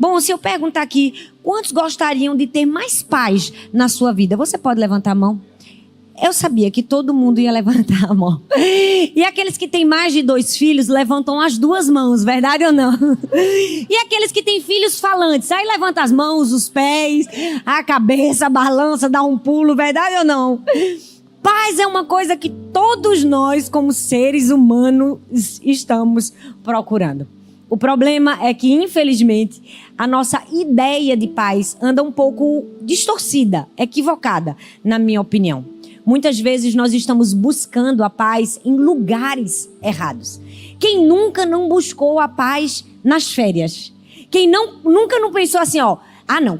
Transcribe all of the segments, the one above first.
Bom, se eu perguntar aqui, quantos gostariam de ter mais paz na sua vida? Você pode levantar a mão? Eu sabia que todo mundo ia levantar a mão. E aqueles que têm mais de 2 filhos levantam as 2 mãos, verdade ou não? E aqueles que têm filhos falantes, aí levanta as mãos, os pés, a cabeça, balança, dá um pulo, verdade ou não? Paz é uma coisa que todos nós, como seres humanos, estamos procurando. O problema é que, infelizmente, a nossa ideia de paz anda um pouco distorcida, equivocada, na minha opinião. Muitas vezes nós estamos buscando a paz em lugares errados. Quem nunca não buscou a paz nas férias? Quem nunca não pensou assim,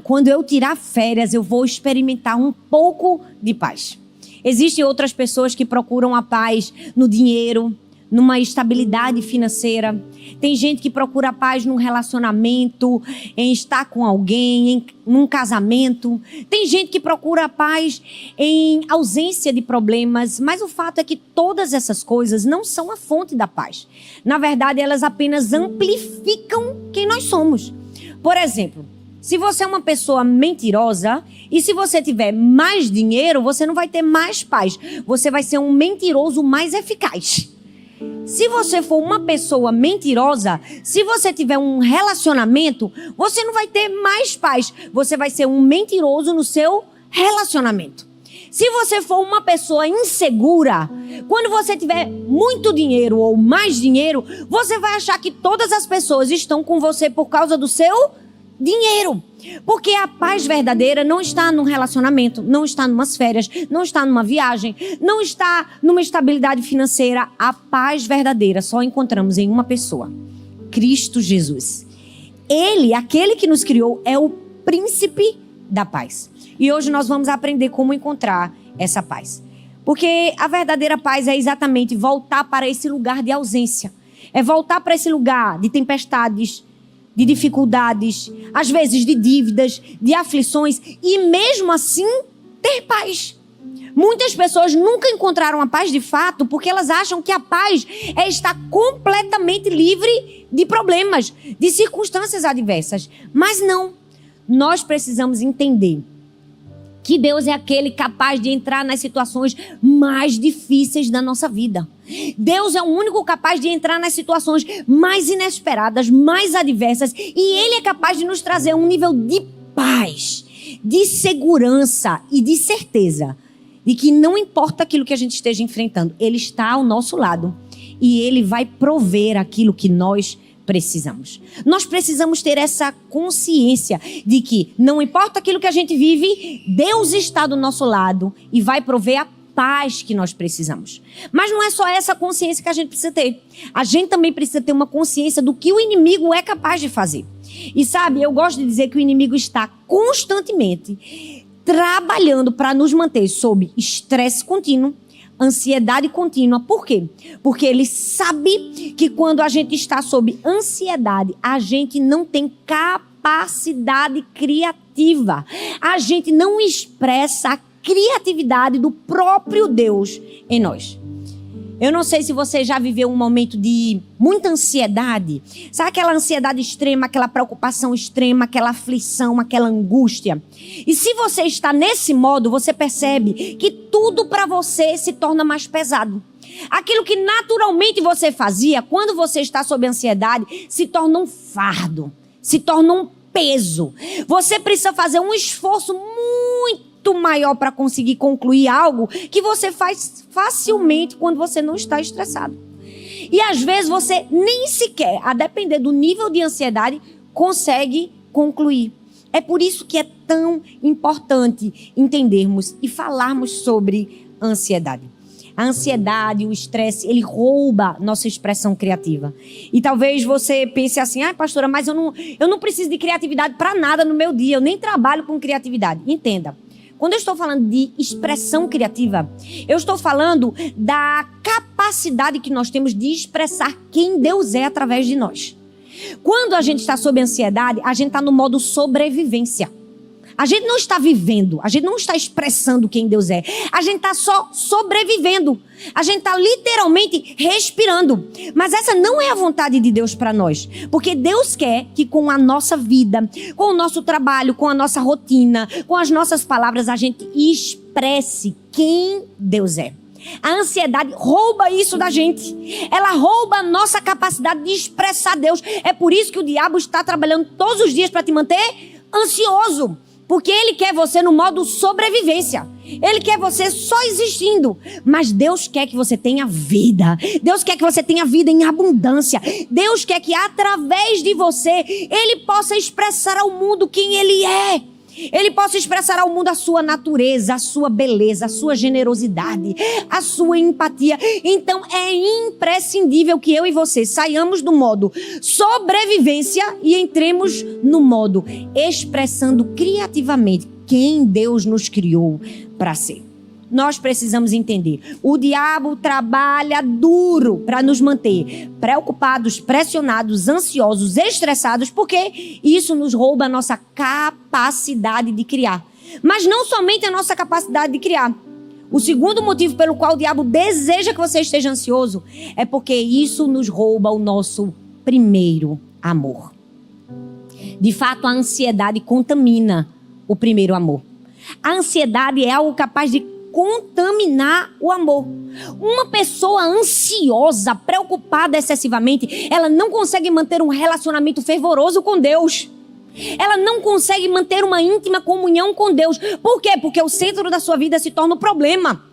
quando eu tirar férias eu vou experimentar um pouco de paz. Existem outras pessoas que procuram a paz no dinheiro, numa estabilidade financeira. Tem gente que procura a paz num relacionamento, em estar com alguém, num casamento. Tem gente que procura a paz em ausência de problemas. Mas o fato é que todas essas coisas não são a fonte da paz. Na verdade, elas apenas amplificam quem nós somos. Por exemplo, se você é uma pessoa mentirosa e se você tiver mais dinheiro, você não vai ter mais paz. Você vai ser um mentiroso mais eficaz. Se você for uma pessoa mentirosa, se você tiver um relacionamento, você não vai ter mais paz. Você vai ser um mentiroso no seu relacionamento. Se você for uma pessoa insegura, quando você tiver muito dinheiro ou mais dinheiro, você vai achar que todas as pessoas estão com você por causa do seu dinheiro. Porque a paz verdadeira não está num relacionamento, não está numas férias, não está numa viagem, não está numa estabilidade financeira. A paz verdadeira só encontramos em uma pessoa: Cristo Jesus. Ele, aquele que nos criou, é o príncipe da paz. E hoje nós vamos aprender como encontrar essa paz. Porque a verdadeira paz é exatamente voltar para esse lugar de ausência. É voltar para esse lugar de tempestades, de dificuldades, às vezes de dívidas, de aflições, e mesmo assim ter paz. Muitas pessoas nunca encontraram a paz de fato porque elas acham que a paz é estar completamente livre de problemas, de circunstâncias adversas. Mas não, nós precisamos entender que Deus é aquele capaz de entrar nas situações mais difíceis da nossa vida. Deus é o único capaz de entrar nas situações mais inesperadas, mais adversas. E Ele é capaz de nos trazer um nível de paz, de segurança e de certeza de que não importa aquilo que a gente esteja enfrentando, Ele está ao nosso lado e Ele vai prover aquilo que nós precisamos. Nós precisamos ter essa consciência de que não importa aquilo que a gente vive, Deus está do nosso lado e vai prover a paz que nós precisamos. Mas não é só essa consciência que a gente precisa ter. A gente também precisa ter uma consciência do que o inimigo é capaz de fazer. E sabe, eu gosto de dizer que o inimigo está constantemente trabalhando para nos manter sob estresse contínuo, ansiedade contínua. Por quê? Porque ele sabe que quando a gente está sob ansiedade, a gente não tem capacidade criativa. A gente não expressa a criatividade do próprio Deus em nós. Eu não sei se você já viveu um momento de muita ansiedade. Sabe aquela ansiedade extrema, aquela preocupação extrema, aquela aflição, aquela angústia? E se você está nesse modo, você percebe que tudo para você se torna mais pesado. Aquilo que naturalmente você fazia, quando você está sob ansiedade, se torna um fardo, se torna um peso. Você precisa fazer um esforço muito maior para conseguir concluir algo que você faz facilmente quando você não está estressado. E às vezes você nem sequer, a depender do nível de ansiedade, consegue concluir. É por isso que é tão importante entendermos e falarmos sobre ansiedade. A ansiedade, o estresse, ele rouba nossa expressão criativa. E talvez você pense assim: pastora, mas eu não preciso de criatividade para nada no meu dia, eu nem trabalho com criatividade. Entenda. Quando eu estou falando de expressão criativa, eu estou falando da capacidade que nós temos de expressar quem Deus é através de nós. Quando a gente está sob ansiedade, a gente está no modo sobrevivência. A gente não está vivendo, a gente não está expressando quem Deus é. A gente está só sobrevivendo. A gente está literalmente respirando. Mas essa não é a vontade de Deus para nós. Porque Deus quer que com a nossa vida, com o nosso trabalho, com a nossa rotina, com as nossas palavras, a gente expresse quem Deus é. A ansiedade rouba isso da gente. Ela rouba a nossa capacidade de expressar Deus. É por isso que o diabo está trabalhando todos os dias para te manter ansioso. Porque ele quer você no modo sobrevivência. Ele quer você só existindo. Mas Deus quer que você tenha vida. Deus quer que você tenha vida em abundância. Deus quer que através de você Ele possa expressar ao mundo quem Ele é. Ele possa expressar ao mundo a sua natureza, a sua beleza, a sua generosidade, a sua empatia. Então é imprescindível que eu e você saiamos do modo sobrevivência e entremos no modo expressando criativamente quem Deus nos criou para ser. Nós precisamos entender. O diabo trabalha duro para nos manter preocupados, pressionados, ansiosos, estressados, porque isso nos rouba a nossa capacidade de criar. Mas não somente a nossa capacidade de criar. O segundo motivo pelo qual o diabo deseja que você esteja ansioso é porque isso nos rouba o nosso primeiro amor. De fato, a ansiedade contamina o primeiro amor. A ansiedade é algo capaz de contaminar o amor. Uma pessoa ansiosa, preocupada excessivamente, ela não consegue manter um relacionamento fervoroso com Deus. Ela não consegue manter uma íntima comunhão com Deus. Por quê? Porque o centro da sua vida se torna o problema.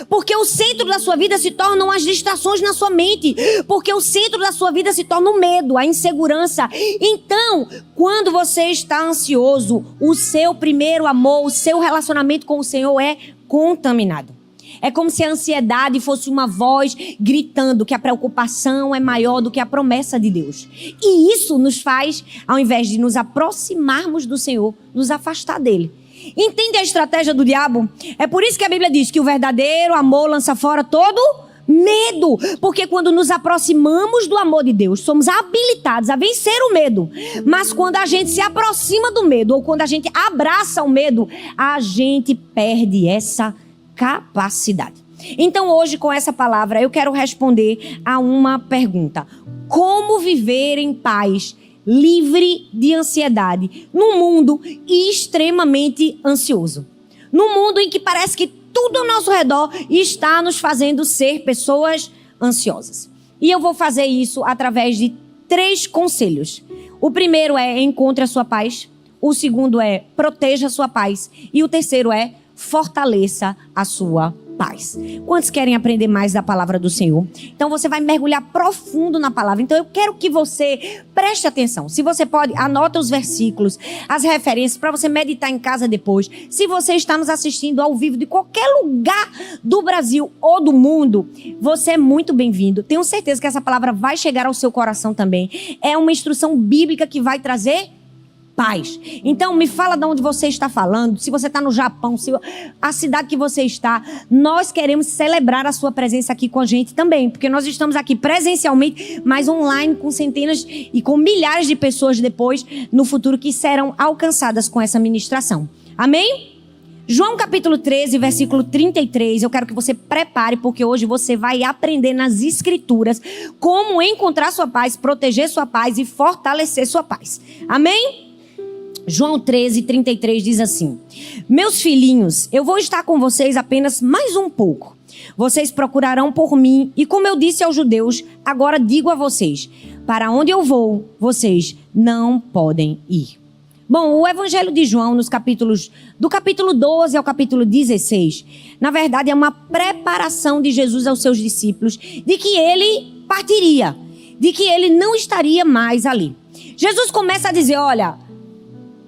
Porque o centro da sua vida se tornam as distrações na sua mente. Porque o centro da sua vida se torna o medo, a insegurança. Então, quando você está ansioso, o seu primeiro amor, o seu relacionamento com o Senhor é contaminado. É como se a ansiedade fosse uma voz gritando que a preocupação é maior do que a promessa de Deus. E isso nos faz, ao invés de nos aproximarmos do Senhor, nos afastar dele. Entende a estratégia do diabo? É por isso que a Bíblia diz que o verdadeiro amor lança fora todo medo. Porque quando nos aproximamos do amor de Deus, somos habilitados a vencer o medo. Mas quando a gente se aproxima do medo, ou quando a gente abraça o medo, a gente perde essa capacidade. Então hoje, com essa palavra, eu quero responder a uma pergunta. Como viver em paz, livre de ansiedade, num mundo extremamente ansioso? Num mundo em que parece que tudo ao nosso redor está nos fazendo ser pessoas ansiosas. E eu vou fazer isso através de 3 conselhos. O primeiro é: encontre a sua paz. O segundo é: proteja a sua paz. E o terceiro é: fortaleça a sua paz. Quantos querem aprender mais da palavra do Senhor? Então você vai mergulhar profundo na palavra. Então eu quero que você preste atenção. Se você pode, anota os versículos, as referências para você meditar em casa depois. Se você está nos assistindo ao vivo de qualquer lugar do Brasil ou do mundo, você é muito bem-vindo. Tenho certeza que essa palavra vai chegar ao seu coração também. É uma instrução bíblica que vai trazer paz. Então me fala de onde você está falando, se você está no Japão, se a cidade que você está. Nós queremos celebrar a sua presença aqui com a gente também, porque nós estamos aqui presencialmente, mas online com centenas e com milhares de pessoas depois, no futuro, que serão alcançadas com essa ministração. Amém? João capítulo 13, versículo 33, eu quero que você prepare, porque hoje você vai aprender nas escrituras como encontrar sua paz, proteger sua paz e fortalecer sua paz. Amém? João 13, 33 diz assim: meus filhinhos, eu vou estar com vocês apenas mais um pouco. Vocês procurarão por mim, e como eu disse aos judeus, agora digo a vocês: para onde eu vou, vocês não podem ir. Bom, o Evangelho de João, do capítulo 12 ao capítulo 16, na verdade é uma preparação de Jesus aos seus discípulos de que ele partiria, de que ele não estaria mais ali. Jesus começa a dizer: olha,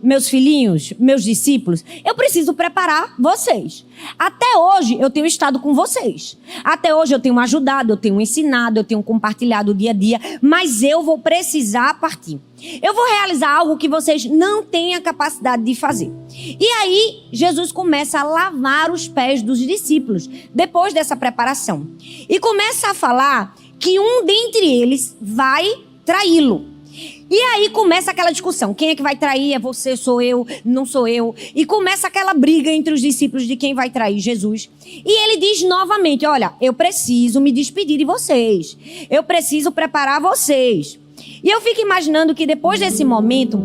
meus filhinhos, meus discípulos, eu preciso preparar vocês. Até hoje eu tenho estado com vocês. Até hoje eu tenho ajudado, eu tenho ensinado, eu tenho compartilhado o dia a dia. Mas eu vou precisar partir. Eu vou realizar algo que vocês não têm a capacidade de fazer. E aí Jesus começa a lavar os pés dos discípulos, depois dessa preparação. E começa a falar que um dentre eles vai traí-lo. E aí começa aquela discussão. Quem é que vai trair? É você, sou eu, não sou eu. E começa aquela briga entre os discípulos de quem vai trair Jesus. E ele diz novamente, olha, eu preciso me despedir de vocês. Eu preciso preparar vocês. E eu fico imaginando que depois desse momento,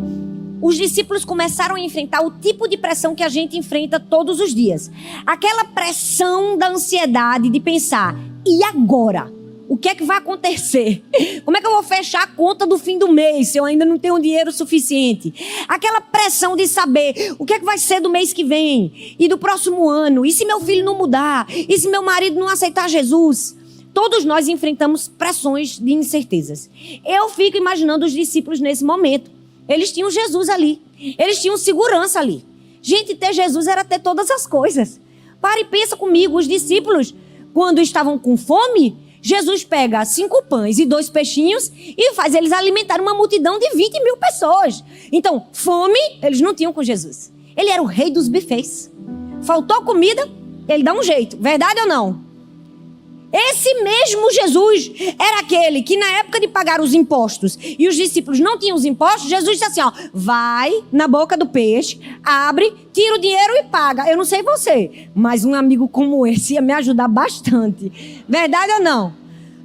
os discípulos começaram a enfrentar o tipo de pressão que a gente enfrenta todos os dias. Aquela pressão da ansiedade de pensar, e agora? O que é que vai acontecer? Como é que eu vou fechar a conta do fim do mês se eu ainda não tenho dinheiro suficiente? Aquela pressão de saber o que é que vai ser do mês que vem e do próximo ano. E se meu filho não mudar? E se meu marido não aceitar Jesus? Todos nós enfrentamos pressões de incertezas. Eu fico imaginando os discípulos nesse momento. Eles tinham Jesus ali. Eles tinham segurança ali. Gente, ter Jesus era ter todas as coisas. Para e pensa comigo, os discípulos, quando estavam com fome, Jesus pega 5 pães e 2 peixinhos e faz eles alimentar uma multidão de 20 mil pessoas. Então, fome, eles não tinham com Jesus. Ele era o rei dos buffets. Faltou comida, ele dá um jeito. Verdade ou não? Esse mesmo Jesus era aquele que na época de pagar os impostos e os discípulos não tinham os impostos, Jesus disse assim, ó, vai na boca do peixe, abre, tira o dinheiro e paga. Eu não sei você, mas um amigo como esse ia me ajudar bastante. Verdade ou não?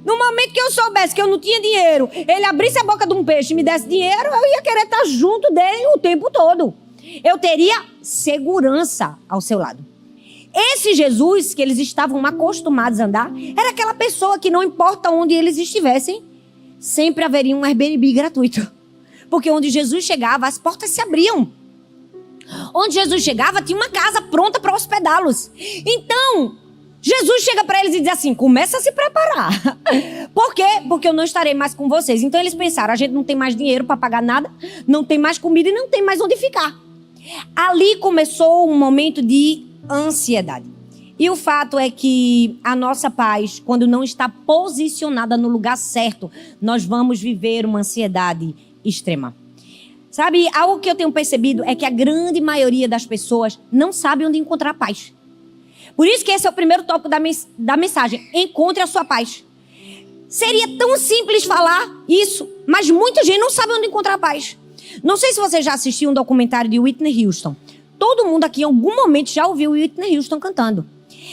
No momento que eu soubesse que eu não tinha dinheiro, ele abrisse a boca de um peixe e me desse dinheiro, eu ia querer estar junto dele o tempo todo. Eu teria segurança ao seu lado. Esse Jesus que eles estavam acostumados a andar, era aquela pessoa que não importa onde eles estivessem, sempre haveria um Airbnb gratuito. Porque onde Jesus chegava, as portas se abriam. Onde Jesus chegava, tinha uma casa pronta para hospedá-los. Então, Jesus chega para eles e diz assim, começa a se preparar. Por quê? Porque eu não estarei mais com vocês. Então eles pensaram, a gente não tem mais dinheiro para pagar nada, não tem mais comida e não tem mais onde ficar. Ali começou um momento de ansiedade. E o fato é que a nossa paz, quando não está posicionada no lugar certo, nós vamos viver uma ansiedade extrema. Sabe, algo que eu tenho percebido é que a grande maioria das pessoas não sabe onde encontrar paz. Por isso que esse é o primeiro tópico da mensagem. Encontre a sua paz. Seria tão simples falar isso, mas muita gente não sabe onde encontrar paz. Não sei se você já assistiu um documentário de Whitney Houston. Todo mundo aqui em algum momento já ouviu Whitney Houston cantando.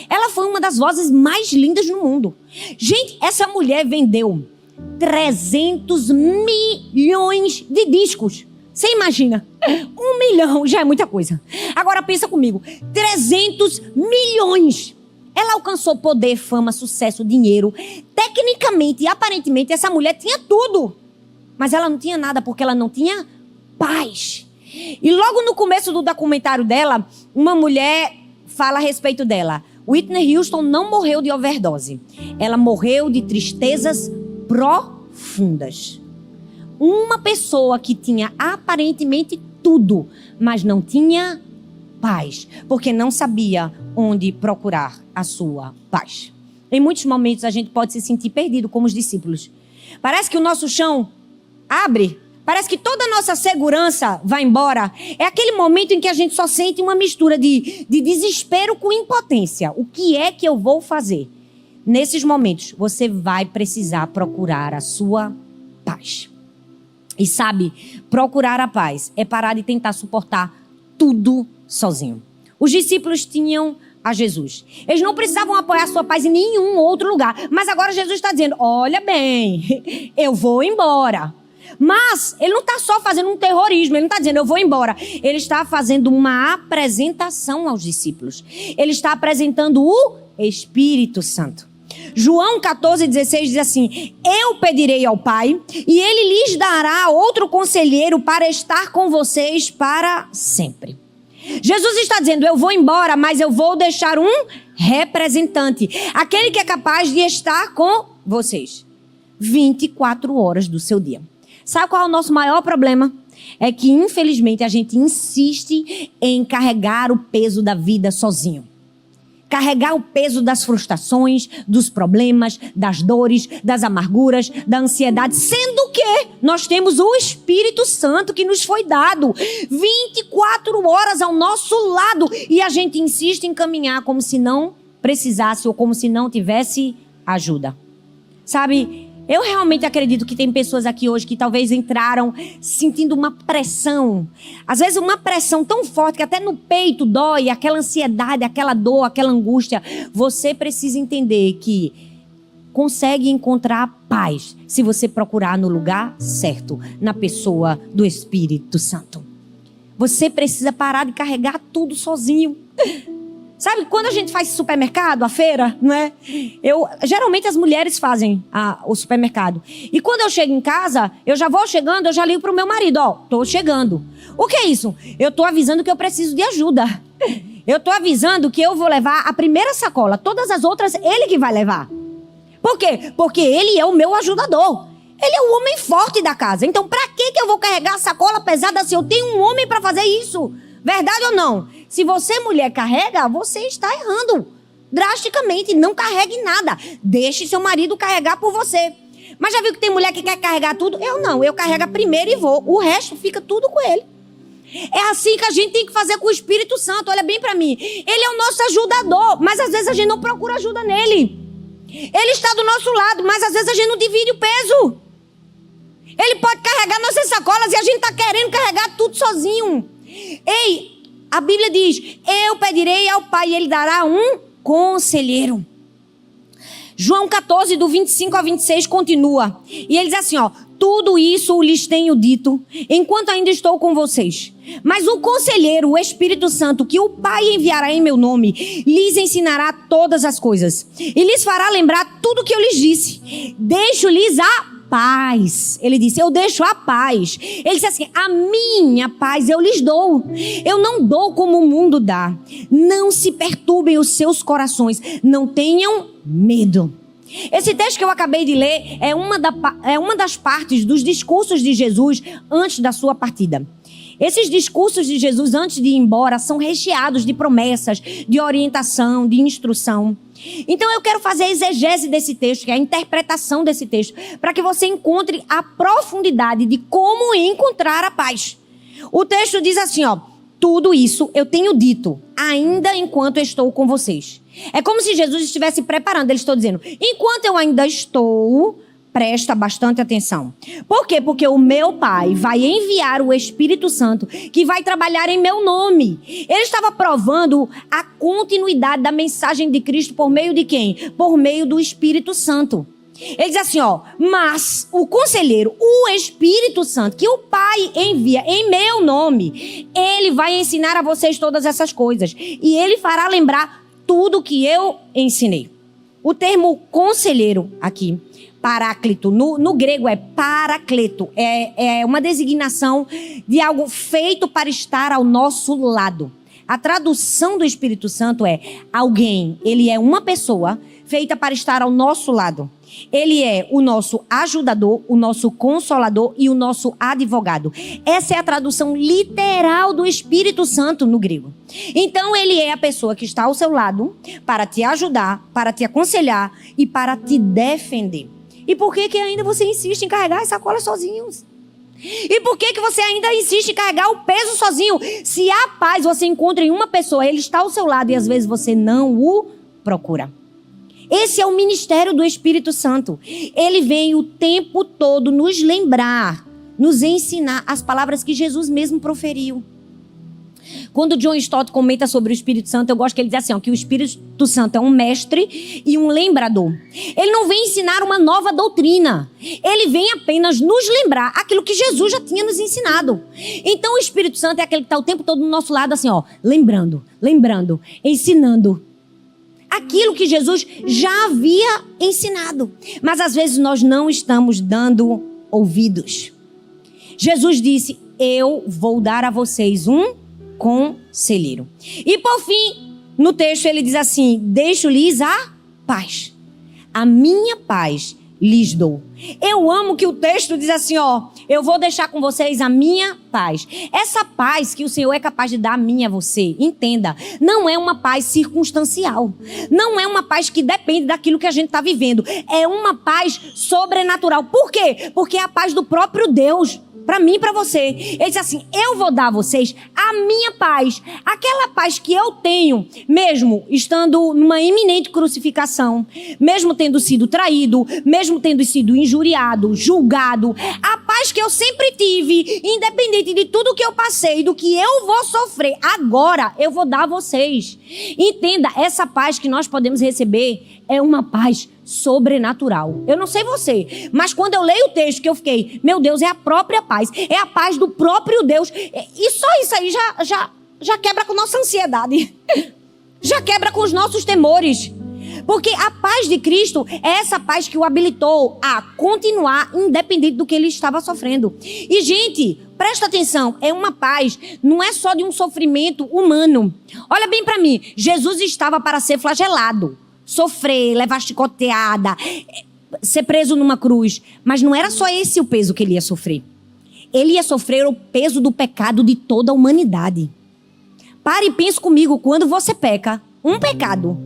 Ela foi uma das vozes mais lindas no mundo. Gente, essa mulher vendeu 300 milhões de discos. Você imagina? 1 milhão já é muita coisa. Agora pensa comigo. 300 milhões. Ela alcançou poder, fama, sucesso, dinheiro. Tecnicamente e aparentemente essa mulher tinha tudo. Mas ela não tinha nada porque ela não tinha paz. E logo no começo do documentário dela, uma mulher fala a respeito dela. Whitney Houston não morreu de overdose. Ela morreu de tristezas profundas. Uma pessoa que tinha aparentemente tudo, mas não tinha paz, porque não sabia onde procurar a sua paz. Em muitos momentos a gente pode se sentir perdido como os discípulos. Parece que o nosso chão abre. Parece que toda a nossa segurança vai embora. É aquele momento em que a gente só sente uma mistura de desespero com impotência. O que é que eu vou fazer? Nesses momentos, você vai precisar procurar a sua paz. E sabe, procurar a paz é parar de tentar suportar tudo sozinho. Os discípulos tinham a Jesus. Eles não precisavam apoiar a sua paz em nenhum outro lugar. Mas agora Jesus está dizendo, olha bem, eu vou embora. Mas ele não está só fazendo um terrorismo, ele não está dizendo eu vou embora. Ele está fazendo uma apresentação aos discípulos. Ele está apresentando o Espírito Santo. João 14,16 diz assim, eu pedirei ao Pai e ele lhes dará outro conselheiro para estar com vocês para sempre. Jesus está dizendo, eu vou embora, mas eu vou deixar um representante. Aquele que é capaz de estar com vocês 24 horas do seu dia. Sabe qual é o nosso maior problema? É que, infelizmente, a gente insiste em carregar o peso da vida sozinho. Carregar o peso das frustrações, dos problemas, das dores, das amarguras, da ansiedade. Sendo que nós temos o Espírito Santo que nos foi dado 24 horas ao nosso lado. E a gente insiste em caminhar como se não precisasse ou como se não tivesse ajuda. Sabe, Eu realmente acredito que tem pessoas aqui hoje que talvez entraram sentindo uma pressão. Às vezes uma pressão tão forte que até no peito dói, aquela ansiedade, aquela dor, aquela angústia. Você precisa entender que consegue encontrar paz se você procurar no lugar certo, na pessoa do Espírito Santo. Você precisa parar de carregar tudo sozinho. Sabe, quando a gente faz supermercado, a feira, não é? Geralmente as mulheres fazem o supermercado. E quando eu chego em casa, eu já vou chegando, eu já ligo pro meu marido, ó, tô chegando. O que é isso? Eu tô avisando que eu preciso de ajuda. Eu tô avisando que eu vou levar a primeira sacola, todas as outras ele que vai levar. Por quê? Porque ele é o meu ajudador. Ele é o homem forte da casa. Então, pra que eu vou carregar a sacola pesada se eu tenho um homem pra fazer isso? Verdade ou não? Se você, mulher, carrega, você está errando drasticamente. Não carregue nada. Deixe seu marido carregar por você. Mas já viu que tem mulher que quer carregar tudo? Eu não. Eu carrego primeiro e vou. O resto fica tudo com ele. É assim que a gente tem que fazer com o Espírito Santo. Olha bem pra mim. Ele é o nosso ajudador. Mas às vezes a gente não procura ajuda nele. Ele está do nosso lado. Mas às vezes a gente não divide o peso. Ele pode carregar nossas sacolas e a gente está querendo carregar tudo sozinho. Ei, a Bíblia diz, eu pedirei ao Pai e Ele dará um conselheiro. João 14, do 25 a 26, continua. E ele diz assim, ó, tudo isso lhes tenho dito, enquanto ainda estou com vocês. Mas o conselheiro, o Espírito Santo, que o Pai enviará em meu nome, lhes ensinará todas as coisas. E lhes fará lembrar tudo o que eu lhes disse. Deixo-lhes a paz. Ele disse, eu deixo a paz. Ele disse assim, a minha paz eu lhes dou. Eu não dou como o mundo dá. Não se perturbem os seus corações. Não tenham medo. Esse texto que eu acabei de ler é uma das partes dos discursos de Jesus antes da sua partida. Esses discursos de Jesus antes de ir embora são recheados de promessas, de orientação, de instrução. Então eu quero fazer a exegese desse texto, que é a interpretação desse texto, para que você encontre a profundidade de como encontrar a paz. O texto diz assim, ó, tudo isso eu tenho dito, ainda enquanto estou com vocês. É como se Jesus estivesse preparando, ele está dizendo, enquanto eu ainda estou, presta bastante atenção. Por quê? Porque o meu Pai vai enviar o Espírito Santo que vai trabalhar em meu nome. Ele estava provando a continuidade da mensagem de Cristo por meio de quem? Por meio do Espírito Santo. Ele diz assim, ó, mas o conselheiro, o Espírito Santo, que o Pai envia em meu nome, ele vai ensinar a vocês todas essas coisas. E ele fará lembrar tudo que eu ensinei. O termo conselheiro aqui, Paráclito, no grego é paracleto, é uma designação de algo feito para estar ao nosso lado. A tradução do Espírito Santo é alguém, ele é uma pessoa feita para estar ao nosso lado. Ele é o nosso ajudador, o nosso consolador e o nosso advogado. Essa é a tradução literal do Espírito Santo no grego. Então ele é a pessoa que está ao seu lado para te ajudar, para te aconselhar e para te defender. E por que ainda você insiste em carregar as sacolas sozinhos? E por que você ainda insiste em carregar o peso sozinho? Se há paz você encontra em uma pessoa, ele está ao seu lado e às vezes você não o procura. Esse é o ministério do Espírito Santo. Ele vem o tempo todo nos lembrar, nos ensinar as palavras que Jesus mesmo proferiu. Quando John Stott comenta sobre o Espírito Santo, eu gosto que ele diz assim, ó, que o Espírito Santo é um mestre e um lembrador. Ele não vem ensinar uma nova doutrina. Ele vem apenas nos lembrar aquilo que Jesus já tinha nos ensinado. Então o Espírito Santo é aquele que está o tempo todo do nosso lado assim, ó, lembrando, ensinando aquilo que Jesus já havia ensinado. Mas às vezes nós não estamos dando ouvidos. Jesus disse, eu vou dar a vocês um conselheiro. E por fim, no texto ele diz assim, deixo-lhes a paz. A minha paz lhes dou. Eu amo que o texto diz assim, ó, eu vou deixar com vocês a minha paz. Essa paz que o Senhor é capaz de dar a mim e a você, entenda, não é uma paz circunstancial. Não é uma paz que depende daquilo que a gente está vivendo. É uma paz sobrenatural. Por quê? Porque é a paz do próprio Deus. Para mim e para você. Ele diz assim, eu vou dar a vocês a a minha paz, aquela paz que eu tenho, mesmo estando numa iminente crucificação, mesmo tendo sido traído, mesmo tendo sido injuriado, julgado, a paz que eu sempre tive, independente de tudo que eu passei, do que eu vou sofrer, agora eu vou dar a vocês. Entenda, essa paz que nós podemos receber é uma paz sobrenatural. Eu não sei você, mas quando eu leio o texto que eu fiquei, meu Deus, é a própria paz, é a paz do próprio Deus. E só isso aí já quebra com nossa ansiedade, já quebra com os nossos temores. Porque a paz de Cristo é essa paz que o habilitou a continuar independente do que ele estava sofrendo. E, gente, presta atenção, é uma paz, não é só de um sofrimento humano. Olha bem para mim, Jesus estava para ser flagelado, sofrer, levar chicoteada, ser preso numa cruz. Mas não era só esse o peso que ele ia sofrer. Ele ia sofrer o peso do pecado de toda a humanidade. Pare e pense comigo, quando você peca, um pecado,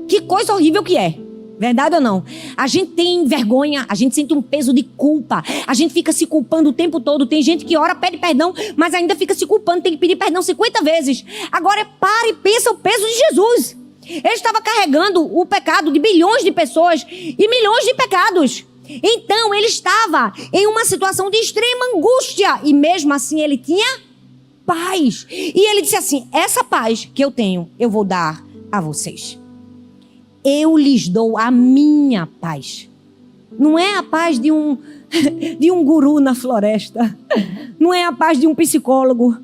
que coisa horrível que é. Verdade ou não? A gente tem vergonha, a gente sente um peso de culpa, a gente fica se culpando o tempo todo. Tem gente que ora, pede perdão, mas ainda fica se culpando, tem que pedir perdão 50 vezes. Agora pare e pensa o peso de Jesus. Ele estava carregando o pecado de bilhões de pessoas e milhões de pecados. Então ele estava em uma situação de extrema angústia e mesmo assim ele tinha paz. E ele disse assim, essa paz que eu tenho, eu vou dar a vocês. Eu lhes dou a minha paz. Não é a paz de um guru na floresta. Não é a paz de um psicólogo.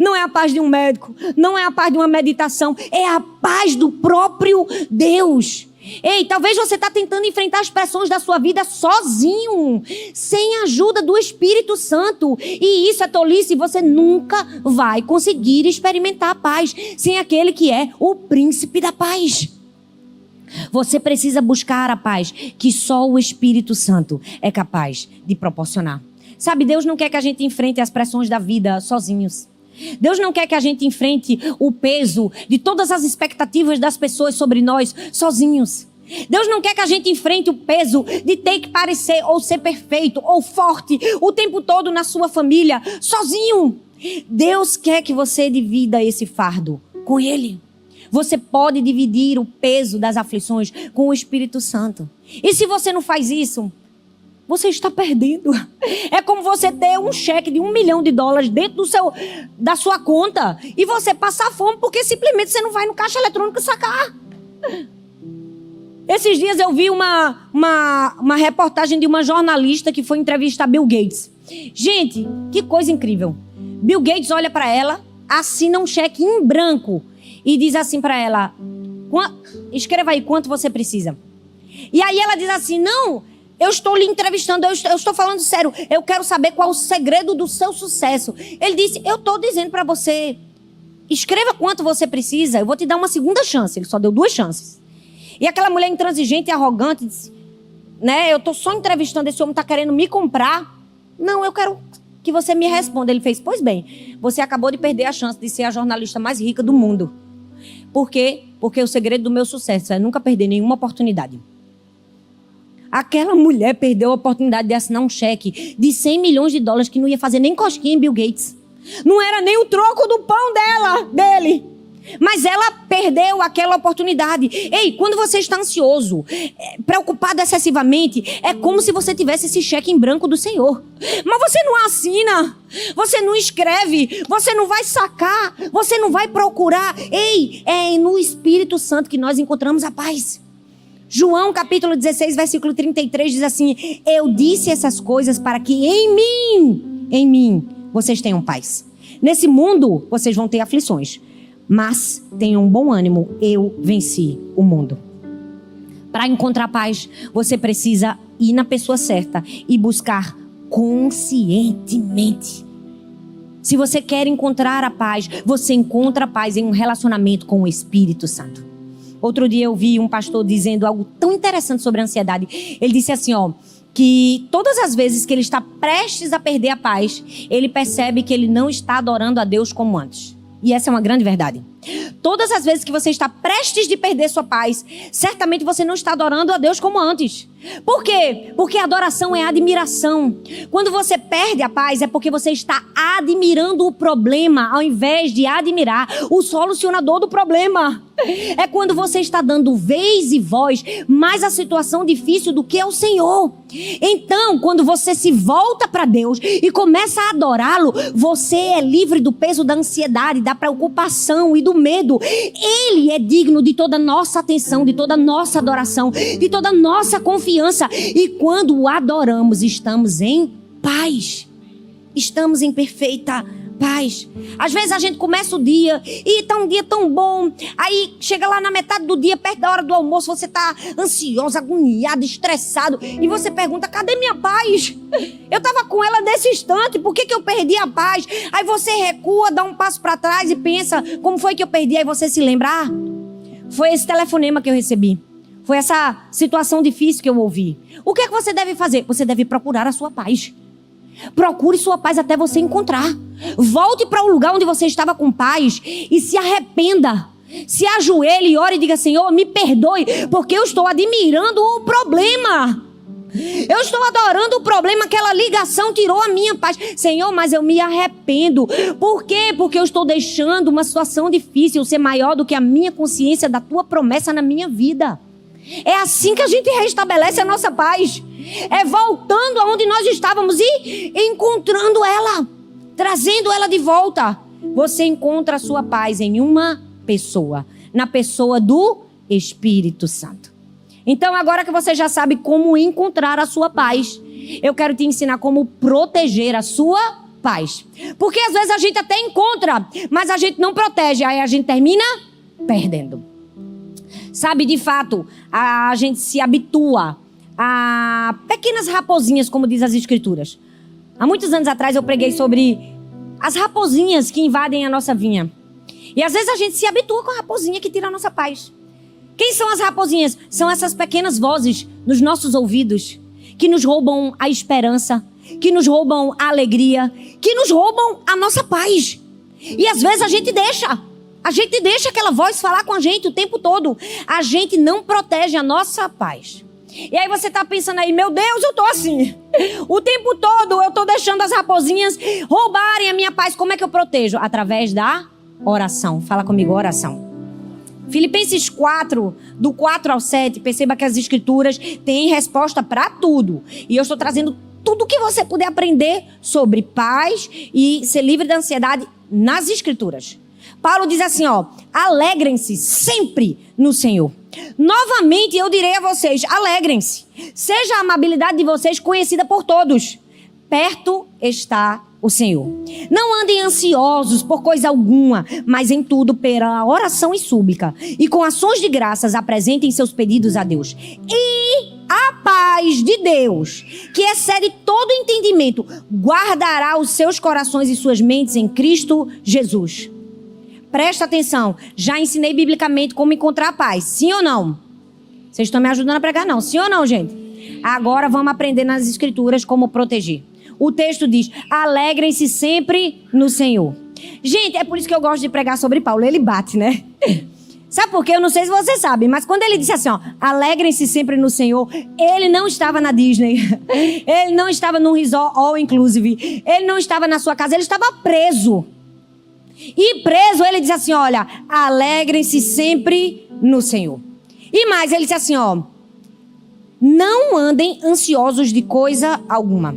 Não é a paz de um médico. Não é a paz de uma meditação. É a paz do próprio Deus. Ei, talvez você está tentando enfrentar as pressões da sua vida sozinho, sem a ajuda do Espírito Santo. E isso é tolice. Você nunca vai conseguir experimentar a paz sem aquele que é o príncipe da paz. Você precisa buscar a paz que só o Espírito Santo é capaz de proporcionar. Sabe, Deus não quer que a gente enfrente as pressões da vida sozinhos. Deus não quer que a gente enfrente o peso de todas as expectativas das pessoas sobre nós sozinhos. Deus não quer que a gente enfrente o peso de ter que parecer ou ser perfeito ou forte o tempo todo na sua família sozinho. Deus quer que você divida esse fardo com Ele. Você pode dividir o peso das aflições com o Espírito Santo. E se você não faz isso, você está perdendo. É como você ter um cheque de $1 milhão dentro da sua conta e você passar fome porque simplesmente você não vai no caixa eletrônico sacar. Esses dias eu vi uma reportagem de uma jornalista que foi entrevistar Bill Gates. Gente, que coisa incrível. Bill Gates olha para ela, assina um cheque em branco e diz assim para ela, escreva aí quanto você precisa. E aí ela diz assim, não, eu estou lhe entrevistando, eu estou falando sério, eu quero saber qual é o segredo do seu sucesso. Ele disse, eu estou dizendo para você, escreva quanto você precisa, eu vou te dar uma segunda chance. Ele só deu 2 chances. E aquela mulher intransigente e arrogante disse, né, eu estou só entrevistando, esse homem está querendo me comprar. Não, eu quero que você me responda. Ele fez, pois bem, você acabou de perder a chance de ser a jornalista mais rica do mundo. Por quê? Porque o segredo do meu sucesso é nunca perder nenhuma oportunidade. Aquela mulher perdeu a oportunidade de assinar um cheque de $100 milhões que não ia fazer nem cosquinha em Bill Gates. Não era nem o troco do pão dele. Mas ela perdeu aquela oportunidade. Ei, quando você está ansioso, preocupado excessivamente, é como se você tivesse esse cheque em branco do Senhor. Mas você não assina, você não escreve, você não vai sacar, você não vai procurar. Ei, é no Espírito Santo que nós encontramos a paz. João capítulo 16, versículo 33 diz assim, eu disse essas coisas para que em mim, vocês tenham paz. Nesse mundo, vocês vão ter aflições. Mas tenham um bom ânimo, eu venci o mundo. Para encontrar paz, você precisa ir na pessoa certa e buscar conscientemente. Se você quer encontrar a paz, você encontra a paz em um relacionamento com o Espírito Santo. Outro dia eu vi um pastor dizendo algo tão interessante sobre a ansiedade. Ele disse assim, que todas as vezes que ele está prestes a perder a paz, ele percebe que ele não está adorando a Deus como antes. E essa é uma grande verdade. Todas as vezes que você está prestes de perder sua paz, certamente você não está adorando a Deus como antes. Por quê? Porque a adoração é admiração. Quando você perde a paz, é porque você está admirando o problema, ao invés de admirar o solucionador do problema. É quando você está dando vez e voz mais à situação difícil do que ao Senhor. Então, quando você se volta para Deus e começa a adorá-lo, você é livre do peso da ansiedade, da preocupação e do medo. Ele é digno de toda a nossa atenção, de toda a nossa adoração, de toda a nossa confiança. E quando o adoramos, estamos em paz. Estamos em perfeita paz. Às vezes a gente começa o dia e tá um dia tão bom, aí chega lá na metade do dia, perto da hora do almoço, você tá ansioso, agoniado, estressado, e você pergunta: cadê minha paz? Eu tava com ela nesse instante, por que eu perdi a paz? Aí você recua, dá um passo para trás e pensa: como foi que eu perdi? Aí você se lembra: foi esse telefonema que eu recebi, foi essa situação difícil que eu ouvi. O que é que você deve fazer? Você deve procurar a sua paz. Procure sua paz até você encontrar. Volte para o lugar onde você estava com paz e se arrependa. Se ajoelhe e ore e diga: Senhor, me perdoe, porque eu estou admirando o problema. Eu estou adorando o problema, aquela ligação tirou a minha paz. Senhor, mas eu me arrependo. Por quê? Porque eu estou deixando uma situação difícil ser maior do que a minha consciência da tua promessa na minha vida. É assim que a gente restabelece a nossa paz. É voltando aonde nós estávamos e encontrando ela, trazendo ela de volta. Você encontra a sua paz em uma pessoa, na pessoa do Espírito Santo. Então, agora que você já sabe como encontrar a sua paz, eu quero te ensinar como proteger a sua paz. Porque às vezes a gente até encontra, mas a gente não protege, aí a gente termina perdendo. Sabe, de fato, a gente se habitua a pequenas raposinhas, como diz as Escrituras. Há muitos anos atrás eu preguei sobre as raposinhas que invadem a nossa vinha. E às vezes a gente se habitua com a raposinha que tira a nossa paz. Quem são as raposinhas? São essas pequenas vozes nos nossos ouvidos que nos roubam a esperança, que nos roubam a alegria, que nos roubam a nossa paz. E às vezes a gente deixa aquela voz falar com a gente o tempo todo. A gente não protege a nossa paz. E aí você tá pensando aí: meu Deus, eu tô assim. O tempo todo eu tô deixando as raposinhas roubarem a minha paz. Como é que eu protejo? Através da oração. Fala comigo, oração. Filipenses 4, do 4 ao 7, perceba que as Escrituras têm resposta para tudo. E eu estou trazendo tudo que você puder aprender sobre paz e ser livre da ansiedade nas Escrituras. Paulo diz assim, alegrem-se sempre no Senhor. Novamente eu direi a vocês, alegrem-se. Seja a amabilidade de vocês conhecida por todos. Perto está o Senhor. Não andem ansiosos por coisa alguma, mas em tudo pela oração e súplica. E com ações de graças apresentem seus pedidos a Deus. E a paz de Deus, que excede todo entendimento, guardará os seus corações e suas mentes em Cristo Jesus. Presta atenção, já ensinei biblicamente como encontrar a paz, sim ou não? Vocês estão me ajudando a pregar, não? Sim ou não, gente? Agora vamos aprender nas Escrituras como proteger. O texto diz, alegrem-se sempre no Senhor. Gente, é por isso que eu gosto de pregar sobre Paulo, ele bate, né? Sabe por quê? Eu não sei se você sabe, mas quando ele disse assim, alegrem-se sempre no Senhor, ele não estava na Disney, ele não estava num resort all inclusive, ele não estava na sua casa, ele estava preso. E preso, ele diz assim, olha, alegrem-se sempre no Senhor. E mais, ele diz assim, não andem ansiosos de coisa alguma.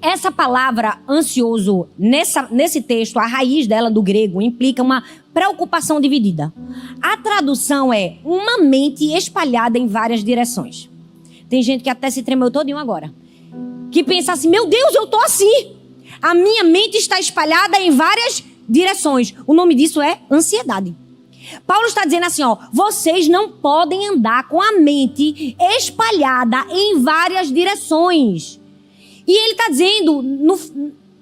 Essa palavra ansioso, nesse texto, a raiz dela do grego, implica uma preocupação dividida. A tradução é uma mente espalhada em várias direções. Tem gente que até se tremeu todinho agora. Que pensa assim, meu Deus, eu tô assim. A minha mente está espalhada em várias direções. O nome disso é ansiedade. Paulo está dizendo assim, vocês não podem andar com a mente espalhada em várias direções. E ele está dizendo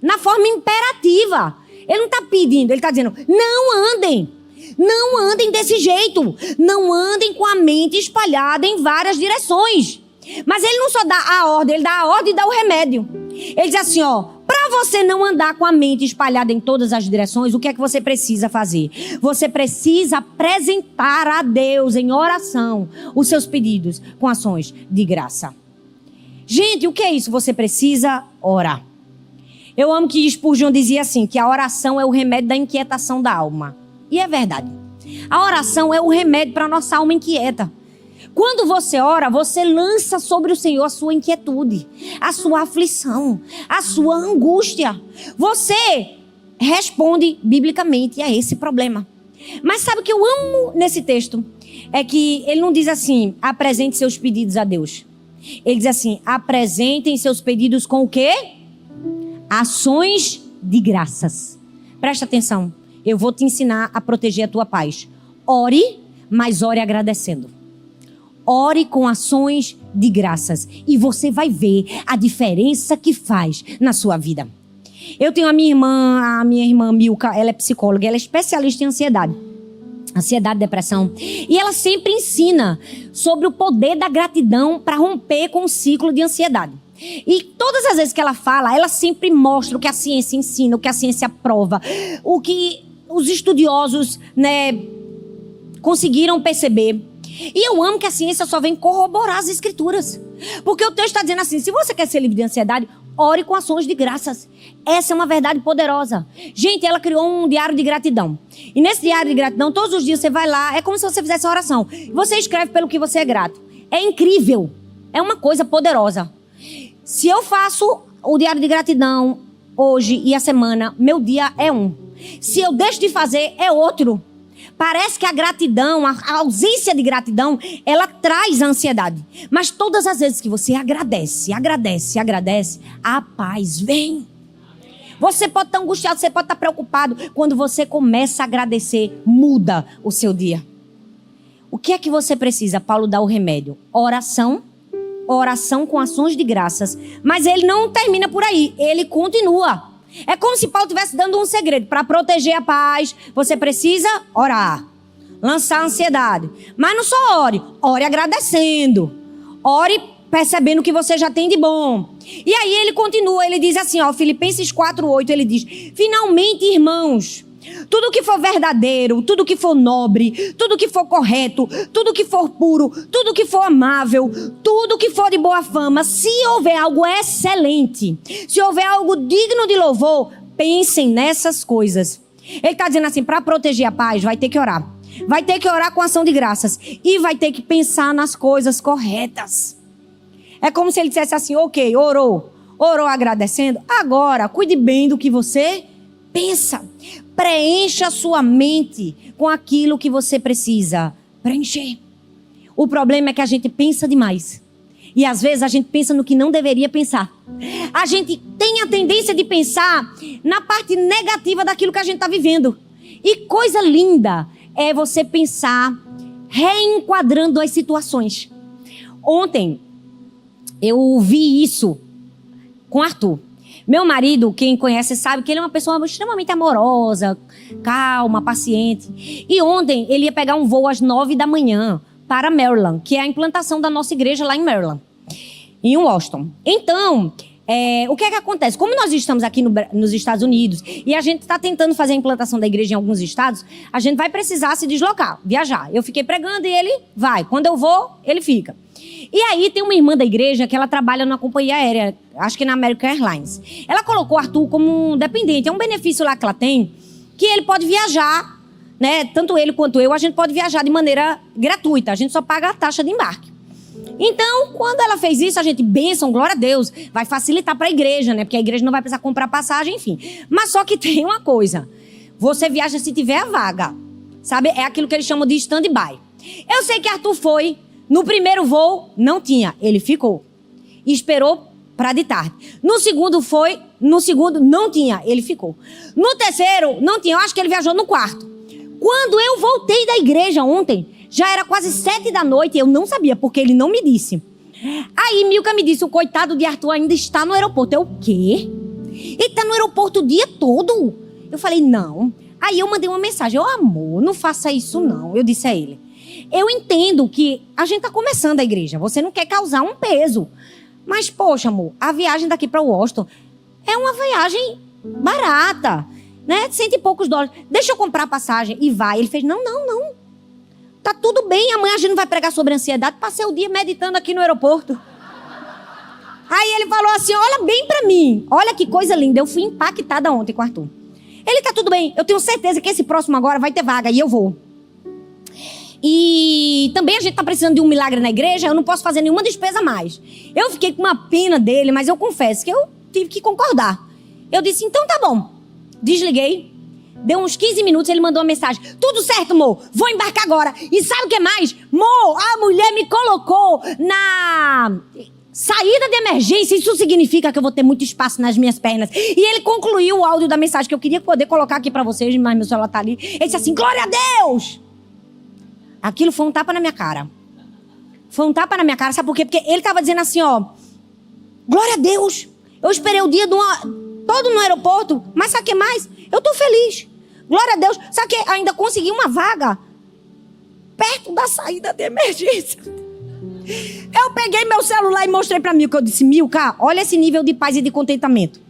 na forma imperativa. Ele não está pedindo, ele está dizendo, não andem desse jeito. Não andem com a mente espalhada em várias direções. Mas ele não só dá a ordem, ele dá a ordem e dá o remédio. Ele diz assim, Para você não andar com a mente espalhada em todas as direções, o que é que você precisa fazer? Você precisa apresentar a Deus em oração os seus pedidos com ações de graça. Gente, o que é isso? Você precisa orar. Eu amo que Spurgeon dizia assim, que a oração é o remédio da inquietação da alma. E é verdade. A oração é o remédio para a nossa alma inquieta. Quando você ora, você lança sobre o Senhor a sua inquietude, a sua aflição, a sua angústia. Você responde biblicamente a esse problema. Mas sabe o que eu amo nesse texto? É que ele não diz assim, apresente seus pedidos a Deus. Ele diz assim, apresentem seus pedidos com o quê? Ações de graças. Presta atenção, eu vou te ensinar a proteger a tua paz. Ore, mas ore agradecendo. Ore com ações de graças e você vai ver a diferença que faz na sua vida. Eu tenho a minha irmã Milka, ela é psicóloga, ela é especialista em ansiedade, depressão. E ela sempre ensina sobre o poder da gratidão para romper com o ciclo de ansiedade. E todas as vezes que ela fala, ela sempre mostra o que a ciência ensina, o que a ciência prova, o que os estudiosos, conseguiram perceber. E eu amo que a ciência só vem corroborar as escrituras. Porque o texto está dizendo assim, se você quer ser livre de ansiedade, ore com ações de graças. Essa é uma verdade poderosa. Gente, ela criou um diário de gratidão. E nesse diário de gratidão, todos os dias você vai lá, é como se você fizesse uma oração. Você escreve pelo que você é grato. É incrível. É uma coisa poderosa. Se eu faço o diário de gratidão hoje e a semana, meu dia é um. Se eu deixo de fazer, é outro. Parece que a gratidão, a ausência de gratidão, ela traz a ansiedade. Mas todas as vezes que você agradece, a paz vem. Você pode estar angustiado, você pode estar preocupado. Quando você começa a agradecer, muda o seu dia. O que é que você precisa? Paulo dá o remédio. Oração com ações de graças. Mas ele não termina por aí, ele continua. É como se Paulo estivesse dando um segredo. Para proteger a paz, você precisa orar. Lançar a ansiedade. Mas não só ore agradecendo. Ore percebendo o que você já tem de bom. E aí ele continua, ele diz assim, Filipenses 4:8, ele diz, finalmente, irmãos, tudo que for verdadeiro, tudo que for nobre, tudo que for correto, tudo que for puro, tudo que for amável, tudo que for de boa fama, se houver algo excelente, se houver algo digno de louvor, pensem nessas coisas. Ele está dizendo assim, para proteger a paz, vai ter que orar. Vai ter que orar com ação de graças. E vai ter que pensar nas coisas corretas. É como se ele dissesse assim, ok, orou agradecendo, agora cuide bem do que você pensa. Preencha a sua mente com aquilo que você precisa preencher. O problema é que a gente pensa demais. E às vezes a gente pensa no que não deveria pensar. A gente tem a tendência de pensar na parte negativa daquilo que a gente está vivendo. E coisa linda é você pensar reenquadrando as situações. Ontem eu vi isso com Arthur. Meu marido, quem conhece sabe que ele é uma pessoa extremamente amorosa, calma, paciente. E ontem ele ia pegar um voo às 9 da manhã para Maryland, que é a implantação da nossa igreja lá em Maryland, em Washington. Então, o que é que acontece? Como nós estamos aqui nos Estados Unidos e a gente está tentando fazer a implantação da igreja em alguns estados, a gente vai precisar se deslocar, viajar. Eu fiquei pregando e ele vai. Quando eu vou, ele fica. E aí tem uma irmã da igreja que ela trabalha numa companhia aérea, acho que na American Airlines. Ela colocou o Arthur como um dependente. É um benefício lá que ela tem, que ele pode viajar, tanto ele quanto eu, a gente pode viajar de maneira gratuita. A gente só paga a taxa de embarque. Então, quando ela fez isso, a gente, bênção, glória a Deus, vai facilitar para a igreja, porque a igreja não vai precisar comprar passagem, enfim. Mas só que tem uma coisa, você viaja se tiver a vaga, sabe? É aquilo que eles chamam de stand-by. Eu sei que Arthur foi. No primeiro voo, não tinha. Ele ficou. E esperou para de tarde. No segundo, não tinha. Ele ficou. No terceiro, não tinha. Eu acho que ele viajou no quarto. Quando eu voltei da igreja ontem, já era quase 7 da noite. Eu não sabia, porque ele não me disse. Aí Milka me disse, o coitado de Arthur ainda está no aeroporto. Eu, o quê? Ele está no aeroporto o dia todo? Eu falei, não. Aí eu mandei uma mensagem. Amor, não faça isso não. Eu disse a ele. Eu entendo que a gente está começando a igreja. Você não quer causar um peso. Mas, poxa, amor, a viagem daqui para Washington É uma viagem barata, né? $100 e poucos. Deixa eu comprar a passagem. E vai. Ele fez, não. Tá tudo bem, amanhã a gente não vai pregar sobre ansiedade. Passei o dia meditando aqui no aeroporto. Aí ele falou assim, olha bem pra mim. Olha que coisa linda. Eu fui impactada ontem com o Arthur. Ele tá tudo bem. Eu tenho certeza que esse próximo agora vai ter vaga. E eu vou. E também a gente tá precisando de um milagre na igreja. Eu não posso fazer nenhuma despesa a mais. Eu fiquei com uma pena dele, mas eu confesso que eu tive que concordar. Eu disse, então tá bom. Desliguei. Deu uns 15 minutos, ele mandou uma mensagem. Tudo certo, Mo. Vou embarcar agora. E sabe o que mais? Mo, a mulher me colocou na saída de emergência. Isso significa que eu vou ter muito espaço nas minhas pernas. E ele concluiu o áudio da mensagem que eu queria poder colocar aqui pra vocês, mas meu celular tá ali. Ele disse assim, glória a Deus! Aquilo foi um tapa na minha cara. Foi um tapa na minha cara, sabe por quê? Porque ele tava dizendo assim, ó, glória a Deus! Eu esperei o dia todo no aeroporto, mas sabe o que mais? Eu tô feliz. Glória a Deus. Sabe que ainda consegui uma vaga perto da saída de emergência. Eu peguei meu celular e mostrei pra Milka. Eu disse, Milka, olha esse nível de paz e de contentamento.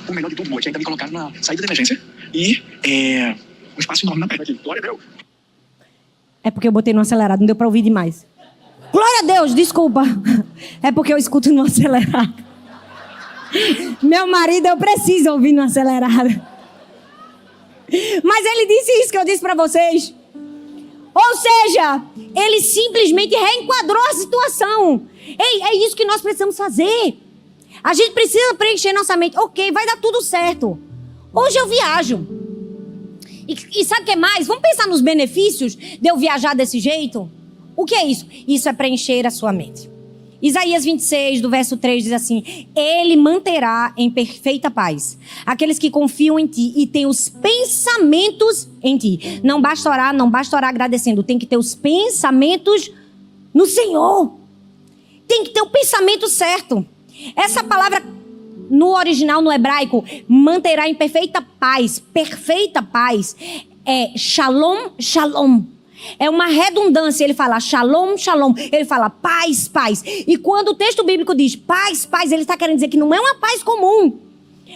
O melhor de tudo, Mo, é que ainda me colocaram na saída de emergência e um espaço enorme na perna aqui. Glória a Deus. É porque eu botei no acelerado, não deu pra ouvir demais. Glória a Deus, desculpa. É porque eu escuto no acelerado. Meu marido, eu preciso ouvir no acelerado. Mas ele disse isso que eu disse pra vocês. Ou seja, ele simplesmente reenquadrou a situação. Ei, é isso que nós precisamos fazer. A gente precisa preencher nossa mente. Ok, vai dar tudo certo. Hoje eu viajo. E sabe o que mais? Vamos pensar nos benefícios de eu viajar desse jeito? O que é isso? Isso é preencher a sua mente. Isaías 26, do verso 3, diz assim, ele manterá em perfeita paz aqueles que confiam em ti e têm os pensamentos em ti. Não basta orar agradecendo, tem que ter os pensamentos no Senhor. Tem que ter o pensamento certo. Essa palavra no original, no hebraico, manterá em perfeita paz, é shalom, shalom. É uma redundância, ele fala shalom, shalom, ele fala paz, paz. E quando o texto bíblico diz paz, paz, ele está querendo dizer que não é uma paz comum.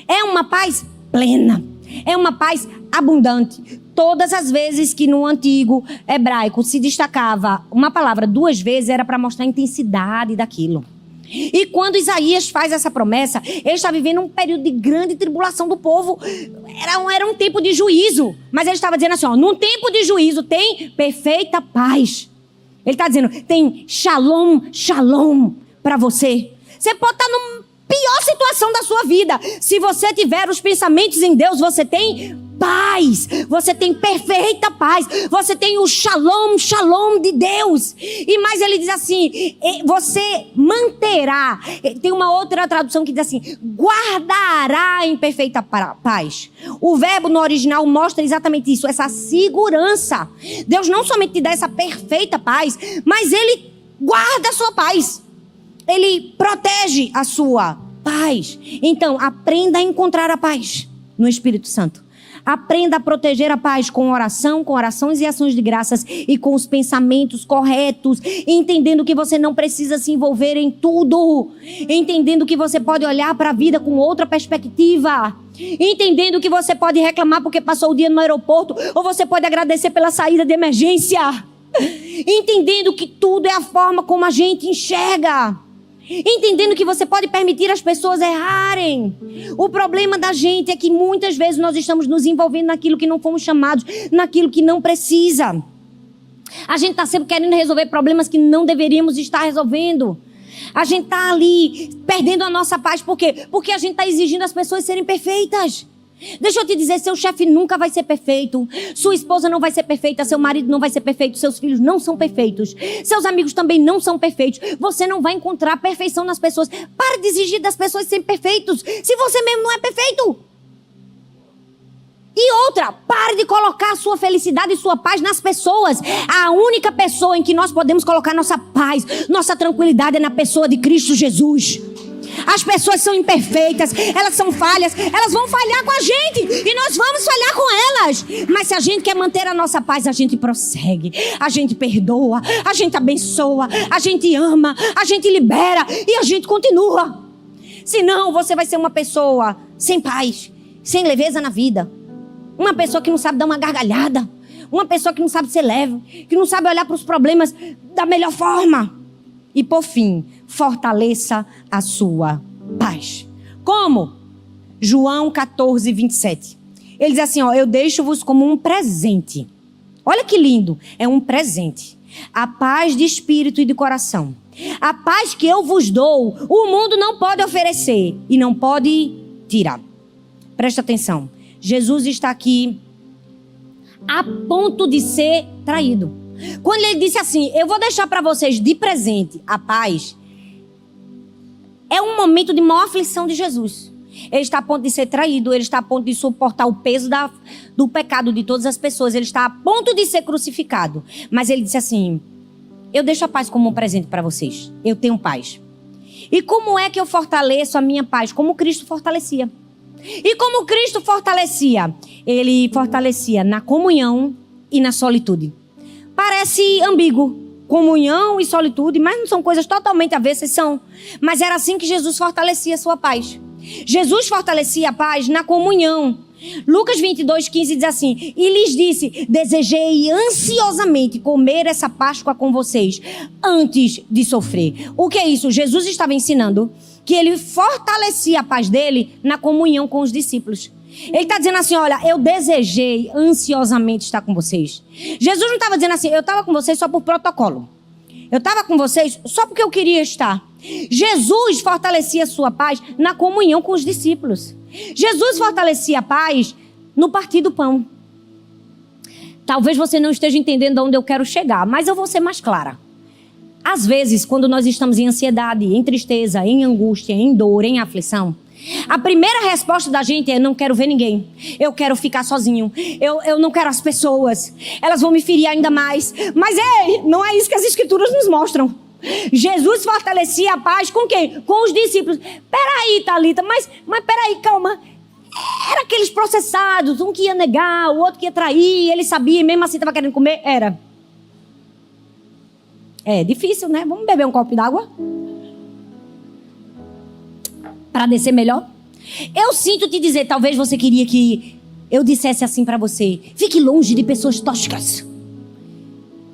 É uma paz plena, é uma paz abundante. Todas as vezes que no antigo hebraico se destacava uma palavra 2 vezes, era para mostrar a intensidade daquilo. E quando Isaías faz essa promessa, ele está vivendo um período de grande tribulação do povo. Era um tempo de juízo. Mas ele estava dizendo assim, ó, num tempo de juízo tem perfeita paz. Ele está dizendo, tem shalom, shalom para você. Você pode estar na pior situação da sua vida. Se você tiver os pensamentos em Deus, você tem paz. Você tem perfeita paz. Você tem o shalom, shalom de Deus. E mais ele diz assim, você manterá. Tem uma outra tradução que diz assim, guardará em perfeita paz. O verbo no original mostra exatamente isso, essa segurança. Deus não somente te dá essa perfeita paz, mas ele guarda a sua paz. Ele protege a sua paz. Então, aprenda a encontrar a paz no Espírito Santo. Aprenda a proteger a paz com oração, com orações e ações de graças e com os pensamentos corretos, entendendo que você não precisa se envolver em tudo, entendendo que você pode olhar para a vida com outra perspectiva, entendendo que você pode reclamar porque passou o dia no aeroporto, ou você pode agradecer pela saída de emergência, entendendo que tudo é a forma como a gente enxerga. Entendendo que você pode permitir as pessoas errarem. O problema da gente é que muitas vezes nós estamos nos envolvendo naquilo que não fomos chamados, naquilo que não precisa. A gente está sempre querendo resolver problemas que não deveríamos estar resolvendo. A gente está ali perdendo a nossa paz. Por quê? Porque a gente está exigindo as pessoas serem perfeitas. Deixa eu te dizer, seu chefe nunca vai ser perfeito, sua esposa não vai ser perfeita, seu marido não vai ser perfeito, seus filhos não são perfeitos, seus amigos também não são perfeitos. Você não vai encontrar perfeição nas pessoas. Pare de exigir das pessoas serem perfeitos, se você mesmo não é perfeito. E outra, pare de colocar a sua felicidade e sua paz nas pessoas. A única pessoa em que nós podemos colocar nossa paz, nossa tranquilidade é na pessoa de Cristo Jesus. As pessoas são imperfeitas, elas são falhas, elas vão falhar com a gente e nós vamos falhar com elas. Mas se a gente quer manter a nossa paz, a gente prossegue, a gente perdoa, a gente abençoa, a gente ama, a gente libera e a gente continua. Senão você vai ser uma pessoa sem paz, sem leveza na vida. Uma pessoa que não sabe dar uma gargalhada. Uma pessoa que não sabe ser leve, que não sabe olhar para os problemas da melhor forma. E por fim, fortaleça a sua paz. Como? João 14, 27. Ele diz assim, ó, eu deixo-vos como um presente. Olha que lindo, é um presente. A paz de espírito e de coração. A paz que eu vos dou, o mundo não pode oferecer e não pode tirar. Presta atenção. Jesus está aqui a ponto de ser traído. Quando ele disse assim, eu vou deixar para vocês de presente a paz, é um momento de maior aflição de Jesus. Ele está a ponto de ser traído, ele está a ponto de suportar o peso do pecado de todas as pessoas, ele está a ponto de ser crucificado. Mas ele disse assim, eu deixo a paz como um presente para vocês, eu tenho paz. E como é que eu fortaleço a minha paz? Como Cristo fortalecia. E como Cristo fortalecia? Ele fortalecia na comunhão e na solitude. Parece ambíguo, comunhão e solitude, mas não são coisas totalmente avessas, são. Mas era assim que Jesus fortalecia a sua paz. Jesus fortalecia a paz na comunhão. Lucas 22, 15 diz assim, e lhes disse, desejei ansiosamente comer essa Páscoa com vocês, antes de sofrer. O que é isso? Jesus estava ensinando que ele fortalecia a paz dele na comunhão com os discípulos. Ele está dizendo assim, olha, eu desejei ansiosamente estar com vocês. Jesus não estava dizendo assim, eu estava com vocês só por protocolo. Eu estava com vocês só porque eu queria estar. Jesus fortalecia a sua paz na comunhão com os discípulos. Jesus fortalecia a paz no partir do pão. Talvez você não esteja entendendo aonde eu quero chegar, mas eu vou ser mais clara. Às vezes, quando nós estamos em ansiedade, em tristeza, em angústia, em dor, em aflição, a primeira resposta da gente é, não quero ver ninguém. Eu quero ficar sozinho. Eu não quero as pessoas. Elas vão me ferir ainda mais. Mas não é isso que as escrituras nos mostram. Jesus fortalecia a paz com quem? Com os discípulos. Peraí, Thalita, mas peraí, calma. Era aqueles processados, um que ia negar, o outro que ia trair, ele sabia e mesmo assim estava querendo comer? Era. É difícil, né? Vamos beber um copo d'água? Para descer melhor? Eu sinto te dizer, talvez você queria que eu dissesse assim para você, fique longe de pessoas tóxicas.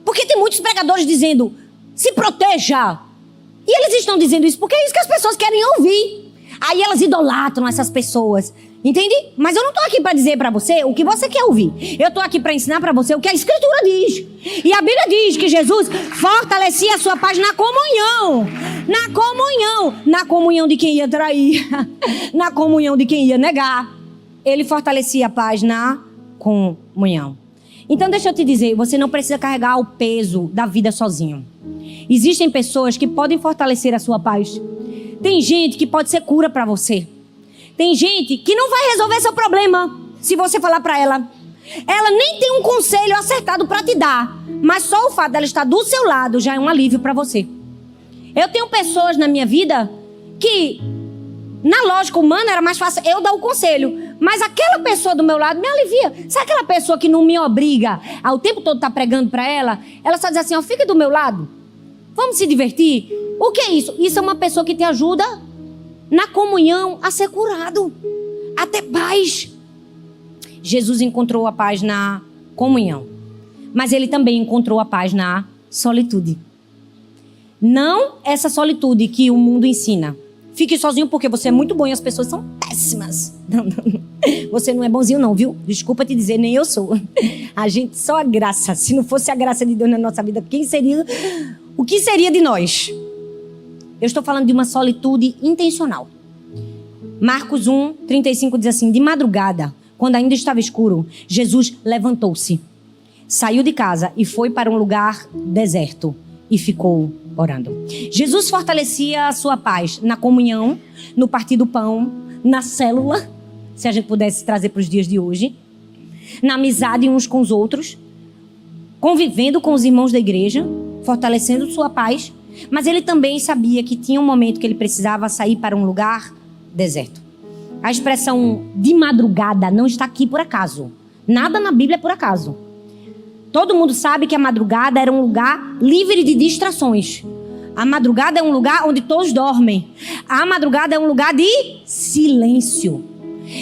Porque tem muitos pregadores dizendo, se proteja. E eles estão dizendo isso porque é isso que as pessoas querem ouvir. Aí elas idolatram essas pessoas. Entende? Mas eu não estou aqui para dizer para você o que você quer ouvir. Eu estou aqui para ensinar para você o que a Escritura diz. E a Bíblia diz que Jesus fortalecia a sua paz na comunhão. Na comunhão. Na comunhão de quem ia trair. Na comunhão de quem ia negar. Ele fortalecia a paz na comunhão. Então deixa eu te dizer, você não precisa carregar o peso da vida sozinho. Existem pessoas que podem fortalecer a sua paz. Tem gente que pode ser cura para você. Tem gente que não vai resolver seu problema se você falar para ela. Ela nem tem um conselho acertado para te dar, mas só o fato dela estar do seu lado já é um alívio para você. Eu tenho pessoas na minha vida que, na lógica humana, era mais fácil eu dar o conselho, mas aquela pessoa do meu lado me alivia. Sabe aquela pessoa que não me obriga ao tempo todo estar pregando para ela? Ela só diz assim, ó, fica do meu lado, vamos se divertir. O que é isso? Isso é uma pessoa que te ajuda na comunhão a ser curado, a ter paz. Jesus encontrou a paz na comunhão, mas ele também encontrou a paz na solitude. Não essa solitude que o mundo ensina. Fique sozinho porque você é muito bom e as pessoas são péssimas. Não. Você não é bonzinho não, viu? Desculpa te dizer, nem eu sou. A gente só a graça. Se não fosse a graça de Deus na nossa vida, o que seria de nós? Eu estou falando de uma solitude intencional. Marcos 1, 35 diz assim, de madrugada, quando ainda estava escuro, Jesus levantou-se, saiu de casa e foi para um lugar deserto e ficou orando. Jesus fortalecia a sua paz na comunhão, no partir do pão, na célula, se a gente pudesse trazer para os dias de hoje, na amizade uns com os outros, convivendo com os irmãos da igreja, fortalecendo sua paz. Mas ele também sabia que tinha um momento que ele precisava sair para um lugar deserto. A expressão de madrugada não está aqui por acaso. Nada na Bíblia é por acaso. Todo mundo sabe que a madrugada era um lugar livre de distrações. A madrugada é um lugar onde todos dormem. A madrugada é um lugar de silêncio.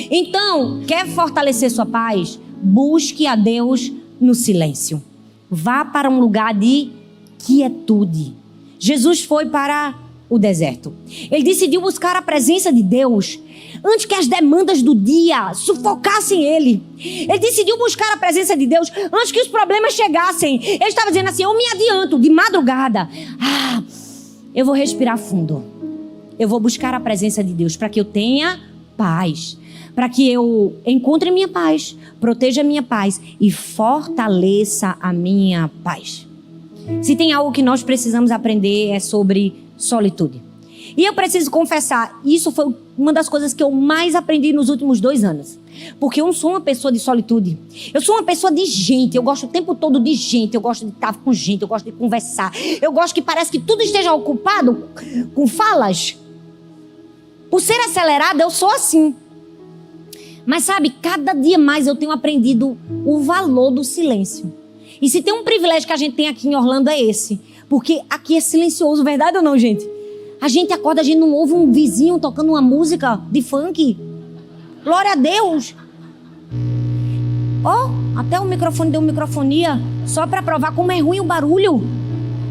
Então, quer fortalecer sua paz? Busque a Deus no silêncio. Vá para um lugar de quietude. Jesus foi para o deserto. Ele decidiu buscar a presença de Deus antes que as demandas do dia sufocassem ele. Ele decidiu buscar a presença de Deus antes que os problemas chegassem. Ele estava dizendo assim: eu me adianto de madrugada. Eu vou respirar fundo. Eu vou buscar a presença de Deus para que eu tenha paz. Para que eu encontre minha paz, proteja a minha paz e fortaleça a minha paz. Se tem algo que nós precisamos aprender é sobre solitude. E eu preciso confessar, isso foi uma das coisas que eu mais aprendi nos últimos 2 anos. Porque eu não sou uma pessoa de solitude. Eu sou uma pessoa de gente. Eu gosto o tempo todo de gente. Eu gosto de estar com gente. Eu gosto de conversar. Eu gosto que parece que tudo esteja ocupado com falas. Por ser acelerada, eu sou assim. Mas sabe, cada dia mais eu tenho aprendido o valor do silêncio. E se tem um privilégio que a gente tem aqui em Orlando é esse. Porque aqui é silencioso, verdade ou não, gente? A gente acorda, a gente não ouve um vizinho tocando uma música de funk. Glória a Deus. Até o microfone deu microfonia só para provar como é ruim o barulho.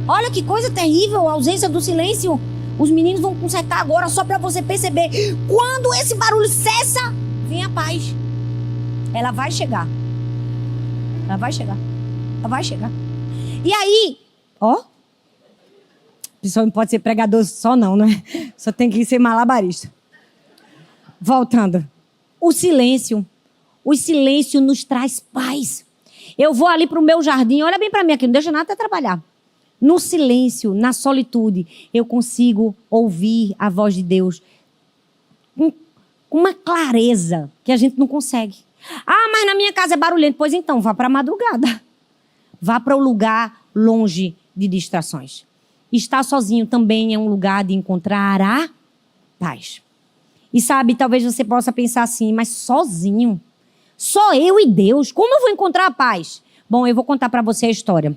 Olha que coisa terrível a ausência do silêncio. Os meninos vão consertar agora só para você perceber. Quando esse barulho cessa, vem a paz. Ela vai chegar. Ela vai chegar. Ela vai chegar. E aí, a pessoa não pode ser pregador só não, né? Só tem que ser malabarista. Voltando. O silêncio nos traz paz. Eu vou ali para o meu jardim, olha bem para mim aqui, não deixa nada até trabalhar. No silêncio, na solitude, eu consigo ouvir a voz de Deus com uma clareza que a gente não consegue. Mas na minha casa é barulhento. Pois então, vá para a madrugada. Vá para o lugar longe de distrações. Estar sozinho também é um lugar de encontrar a paz. E sabe, talvez você possa pensar assim, mas sozinho? Só eu e Deus? Como eu vou encontrar a paz? Bom, eu vou contar para você a história.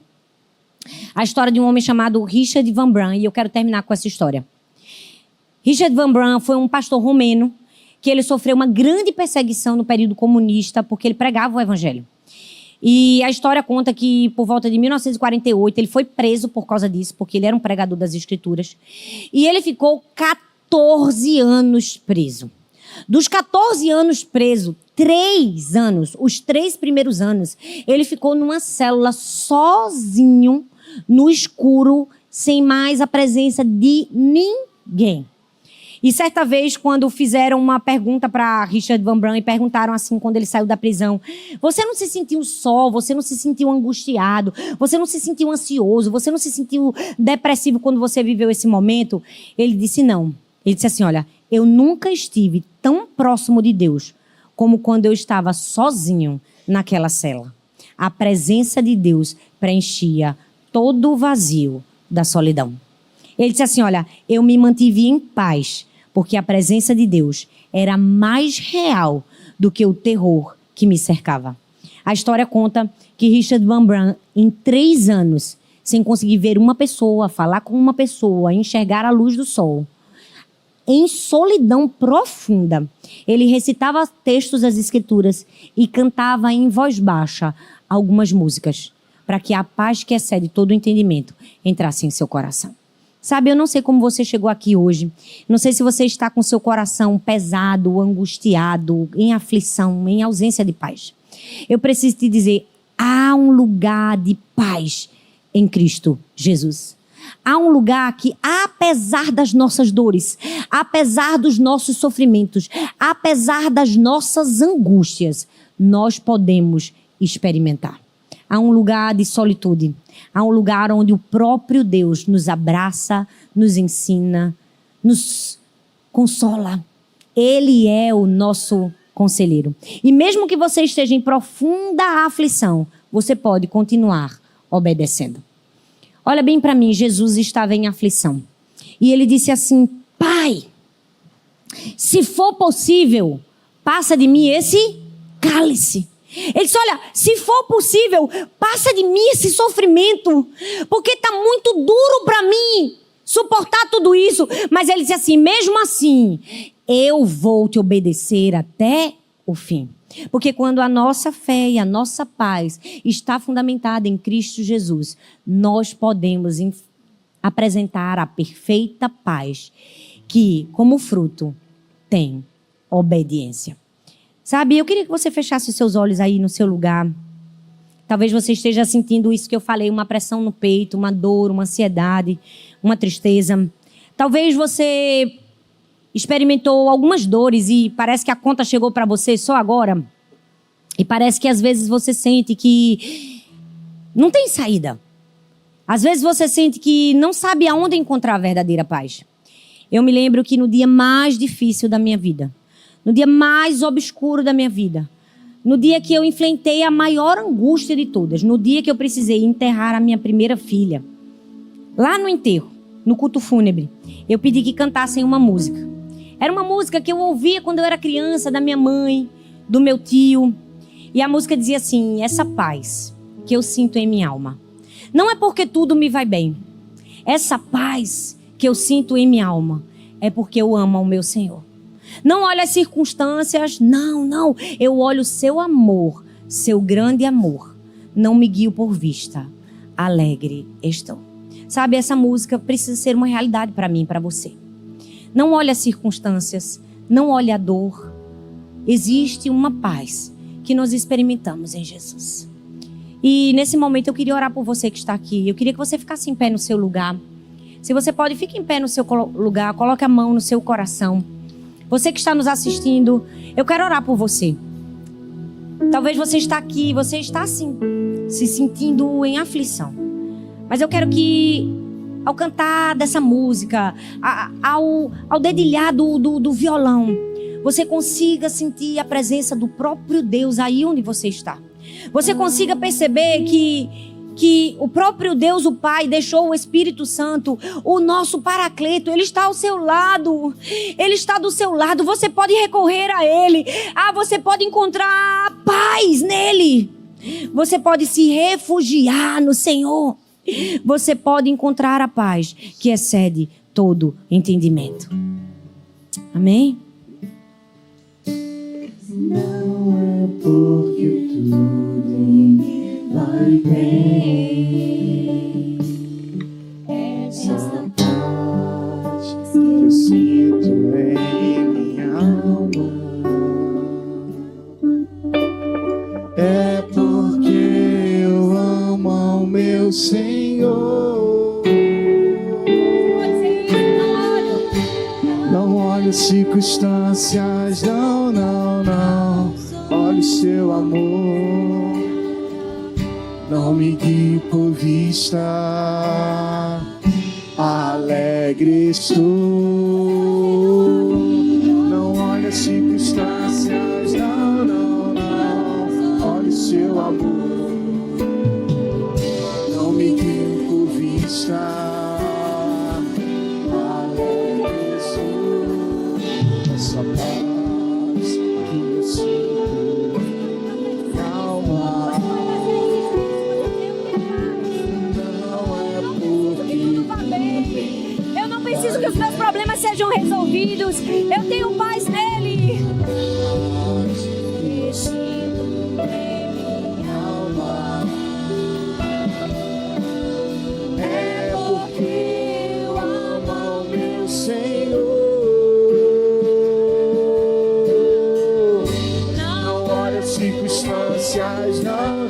A história de um homem chamado Richard Van Brun, e eu quero terminar com essa história. Richard Van Brun foi um pastor romeno que ele sofreu uma grande perseguição no período comunista porque ele pregava o evangelho. E a história conta que por volta de 1948 ele foi preso por causa disso, porque ele era um pregador das escrituras. E ele ficou 14 anos preso. Dos 14 anos preso, 3 anos, os 3 primeiros anos, ele ficou numa célula sozinho, no escuro, sem mais a presença de ninguém. E certa vez, quando fizeram uma pergunta para Richard Van Brun e perguntaram assim, quando ele saiu da prisão: você não se sentiu só? Você não se sentiu angustiado? Você não se sentiu ansioso? Você não se sentiu depressivo quando você viveu esse momento? Ele disse não. Ele disse assim: olha, eu nunca estive tão próximo de Deus como quando eu estava sozinho naquela cela. A presença de Deus preenchia todo o vazio da solidão. Ele disse assim: olha, eu me mantive em paz, porque a presença de Deus era mais real do que o terror que me cercava. A história conta que Richard Van Brun, em 3 anos, sem conseguir ver uma pessoa, falar com uma pessoa, enxergar a luz do sol, em solidão profunda, ele recitava textos das Escrituras e cantava em voz baixa algumas músicas, para que a paz que excede todo o entendimento entrasse em seu coração. Sabe, eu não sei como você chegou aqui hoje. Não sei se você está com seu coração pesado, angustiado, em aflição, em ausência de paz. Eu preciso te dizer, há um lugar de paz em Cristo Jesus. Há um lugar que, apesar das nossas dores, apesar dos nossos sofrimentos, apesar das nossas angústias, nós podemos experimentar. Há um lugar de solitude. Há um lugar onde o próprio Deus nos abraça, nos ensina, nos consola. Ele é o nosso conselheiro. E mesmo que você esteja em profunda aflição, você pode continuar obedecendo. Olha bem para mim, Jesus estava em aflição. E ele disse assim: Pai, se for possível, passa de mim esse cálice. Ele disse: olha, se for possível, passa de mim esse sofrimento, porque está muito duro para mim suportar tudo isso. Mas ele disse assim, mesmo assim, eu vou te obedecer até o fim. Porque quando a nossa fé e a nossa paz está fundamentada em Cristo Jesus, nós podemos apresentar a perfeita paz que, como fruto, tem obediência. Sabe, eu queria que você fechasse os seus olhos aí no seu lugar. Talvez você esteja sentindo isso que eu falei, uma pressão no peito, uma dor, uma ansiedade, uma tristeza. Talvez você experimentou algumas dores e parece que a conta chegou para você só agora. E parece que às vezes você sente que não tem saída. Às vezes você sente que não sabe aonde encontrar a verdadeira paz. Eu me lembro que no dia mais difícil da minha vida, no dia mais obscuro da minha vida, no dia que eu enfrentei a maior angústia de todas, no dia que eu precisei enterrar a minha primeira filha, lá no enterro, no culto fúnebre, eu pedi que cantassem uma música. Era uma música que eu ouvia quando eu era criança, da minha mãe, do meu tio. E a música dizia assim, essa paz que eu sinto em minha alma. Não é porque tudo me vai bem. Essa paz que eu sinto em minha alma é porque eu amo ao meu Senhor. Não olho as circunstâncias, não. Eu olho o seu amor, seu grande amor. Não me guio por vista. Alegre estou. Sabe, essa música precisa ser uma realidade para mim e para você. Não olhe as circunstâncias, não olhe a dor. Existe uma paz que nós experimentamos em Jesus. E nesse momento eu queria orar por você que está aqui. Eu queria que você ficasse em pé no seu lugar. Se você pode, fique em pé no seu lugar, coloque a mão no seu coração. Você que está nos assistindo, eu quero orar por você. Talvez você está aqui, você está assim, se sentindo em aflição. Mas eu quero que ao cantar dessa música, ao dedilhar do violão, você consiga sentir a presença do próprio Deus aí onde você está. Você consiga perceber que o próprio Deus, o Pai, deixou o Espírito Santo, o nosso Paracleto, Ele está ao seu lado. Ele está do seu lado, você pode recorrer a Ele. Você pode encontrar paz nele. Você pode se refugiar no Senhor. Você pode encontrar a paz que excede todo entendimento. Amém? Não é porque tudo em mim vai bem. Essa paz que eu sinto em minha alma é porque eu amo ao meu Senhor. Não olho circunstâncias, não. Olho seu amor, não me guie por vista. Alegre estou. Não olho as circunstâncias, não. Olho seu amor, não me guie por vista. Essa paz que eu sinto na alma não é porque eu não preciso que os meus problemas sejam resolvidos. Eu tenho paz nele. é porque eu amo ao meu Senhor. Circunstâncias, não.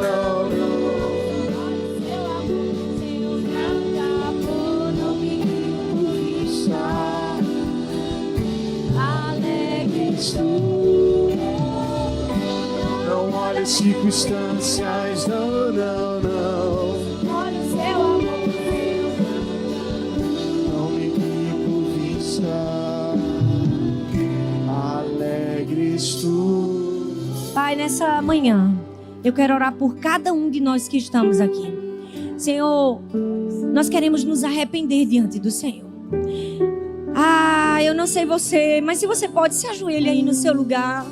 Não me vista. Alegre estou. Não olha as circunstâncias, não. Olha o seu amor. Não me por vista. Alegre estou. Pai, nessa manhã, eu quero orar por cada um de nós que estamos aqui. Senhor, nós queremos nos arrepender diante do Senhor. Eu não sei você, mas se você pode, se ajoelhe aí no seu lugar.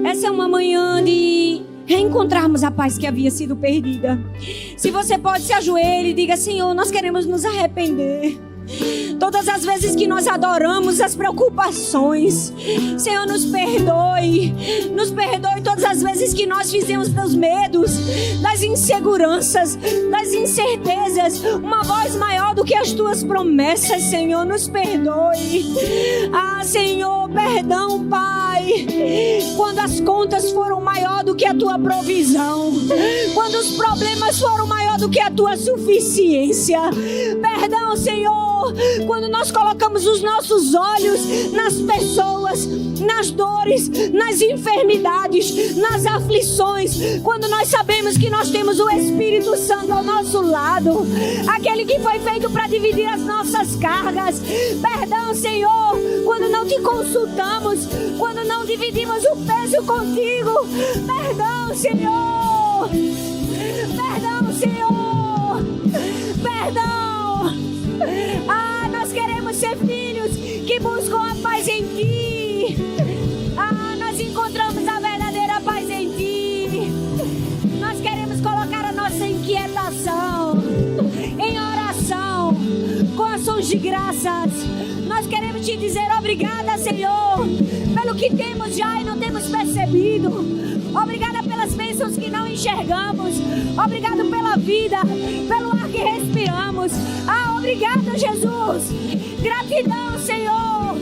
Essa é uma manhã de reencontrarmos a paz que havia sido perdida. Se você pode, se ajoelhe e diga, Senhor, nós queremos nos arrepender. Todas as vezes que nós adoramos as preocupações, Senhor, nos perdoe. Nos perdoe todas as vezes que nós fizemos dos medos, das inseguranças, das incertezas, uma voz maior do que as tuas promessas, Senhor, nos perdoe. Ah, Senhor, perdão, Pai, quando as contas foram maior do que a tua provisão, quando os problemas foram maior do que a tua suficiência. Perdão, Senhor, quando nós colocamos os nossos olhos nas pessoas, nas dores, nas enfermidades, nas aflições, quando nós sabemos que nós temos o Espírito Santo ao nosso lado, aquele que foi feito para dividir as nossas cargas. Perdão, Senhor, quando não te consultamos, quando não dividimos o peso contigo. Perdão, Senhor. Perdão, Senhor. Perdão. Ah, nós queremos ser filhos que buscam a paz em ti. Ah, nós encontramos a verdadeira paz em ti. Nós queremos colocar a nossa inquietação em oração, com ações de graças. Nós queremos te dizer obrigada, Senhor, pelo que temos já e não temos percebido. Obrigada pelas bênçãos que não enxergamos. Obrigado pela vida, pelo ar que respiramos. Ah, obrigado, Jesus. Gratidão, Senhor.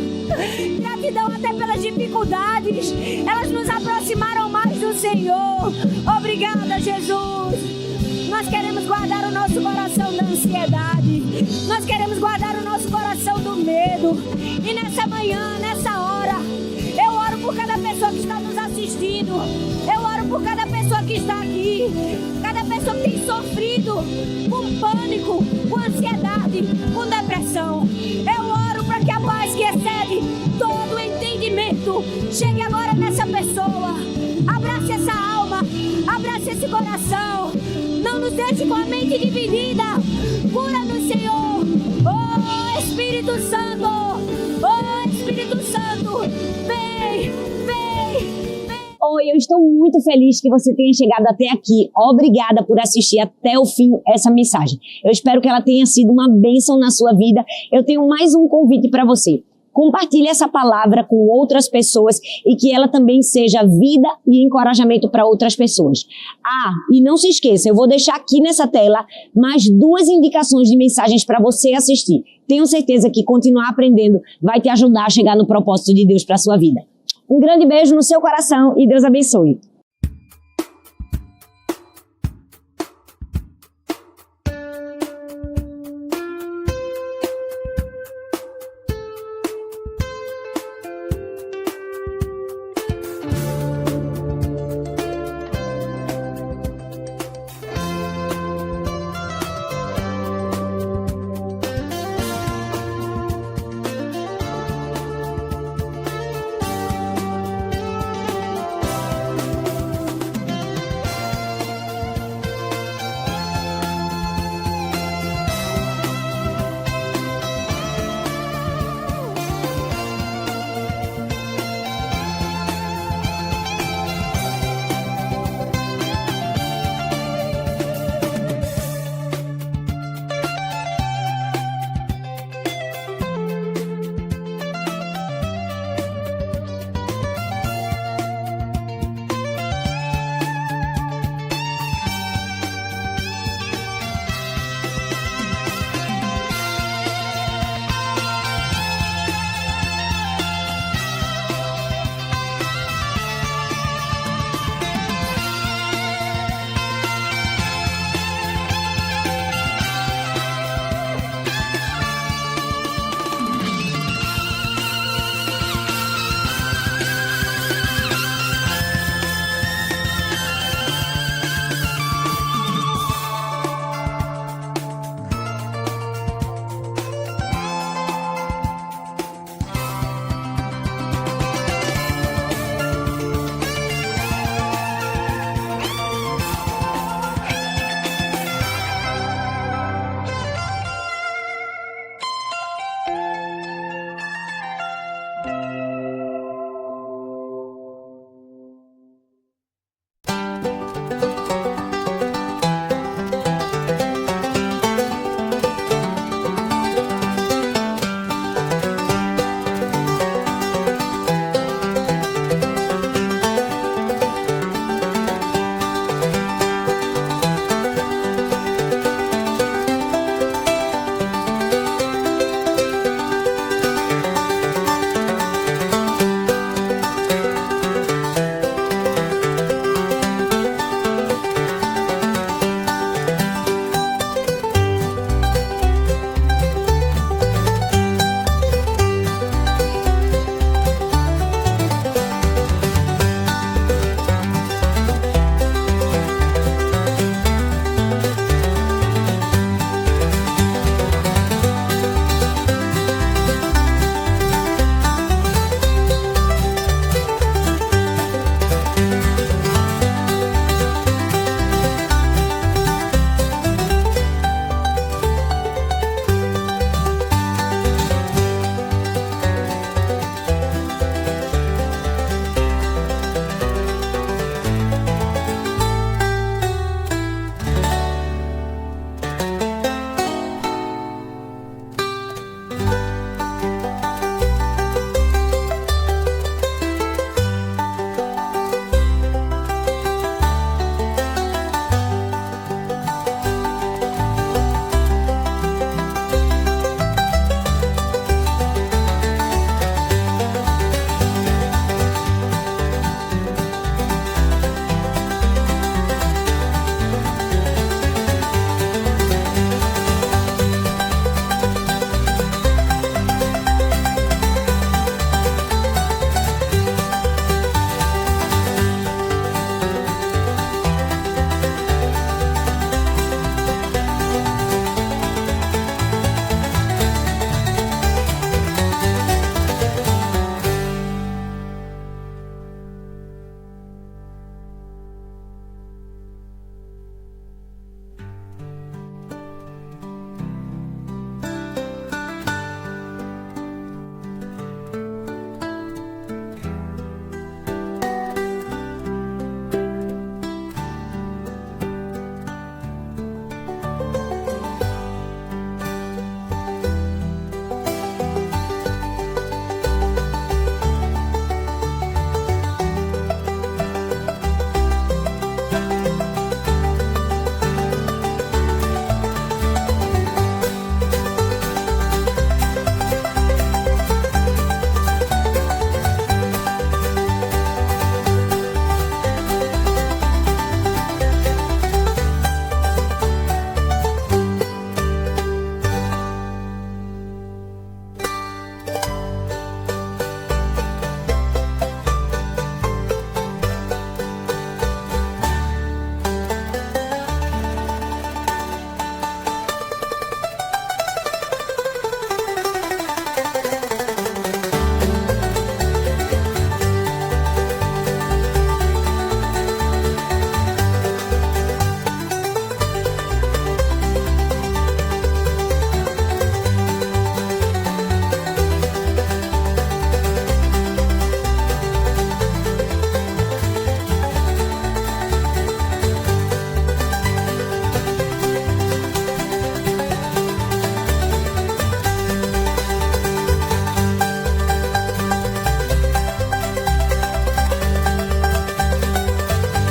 Gratidão até pelas dificuldades. Elas nos aproximaram mais do Senhor. Obrigada, Jesus. Nós queremos guardar o nosso coração da ansiedade. Nós queremos guardar o nosso coração do medo. E nessa manhã, nessa hora, eu oro por cada pessoa que está nos assistindo. Eu oro por cada pessoa que está aqui. Cada pessoa que tem sofrido com pânico, com ansiedade, com depressão. Eu oro para que a paz que excede todo o entendimento chegue agora nessa pessoa. Abrace essa alma, abrace esse coração. Não nos deixe com a mente dividida. Cura-nos, Senhor. Oh, Espírito Santo. Oh, Espírito Santo. Vem, vem, vem. Oi, eu estou muito feliz que você tenha chegado até aqui. Obrigada por assistir até o fim essa mensagem. Eu espero que ela tenha sido uma bênção na sua vida. Eu tenho mais um convite para você. Compartilhe essa palavra com outras pessoas e que ela também seja vida e encorajamento para outras pessoas. Ah, e não se esqueça, eu vou deixar aqui nessa tela mais 2 indicações de mensagens para você assistir. Tenho certeza que continuar aprendendo vai te ajudar a chegar no propósito de Deus para a sua vida. Um grande beijo no seu coração e Deus abençoe.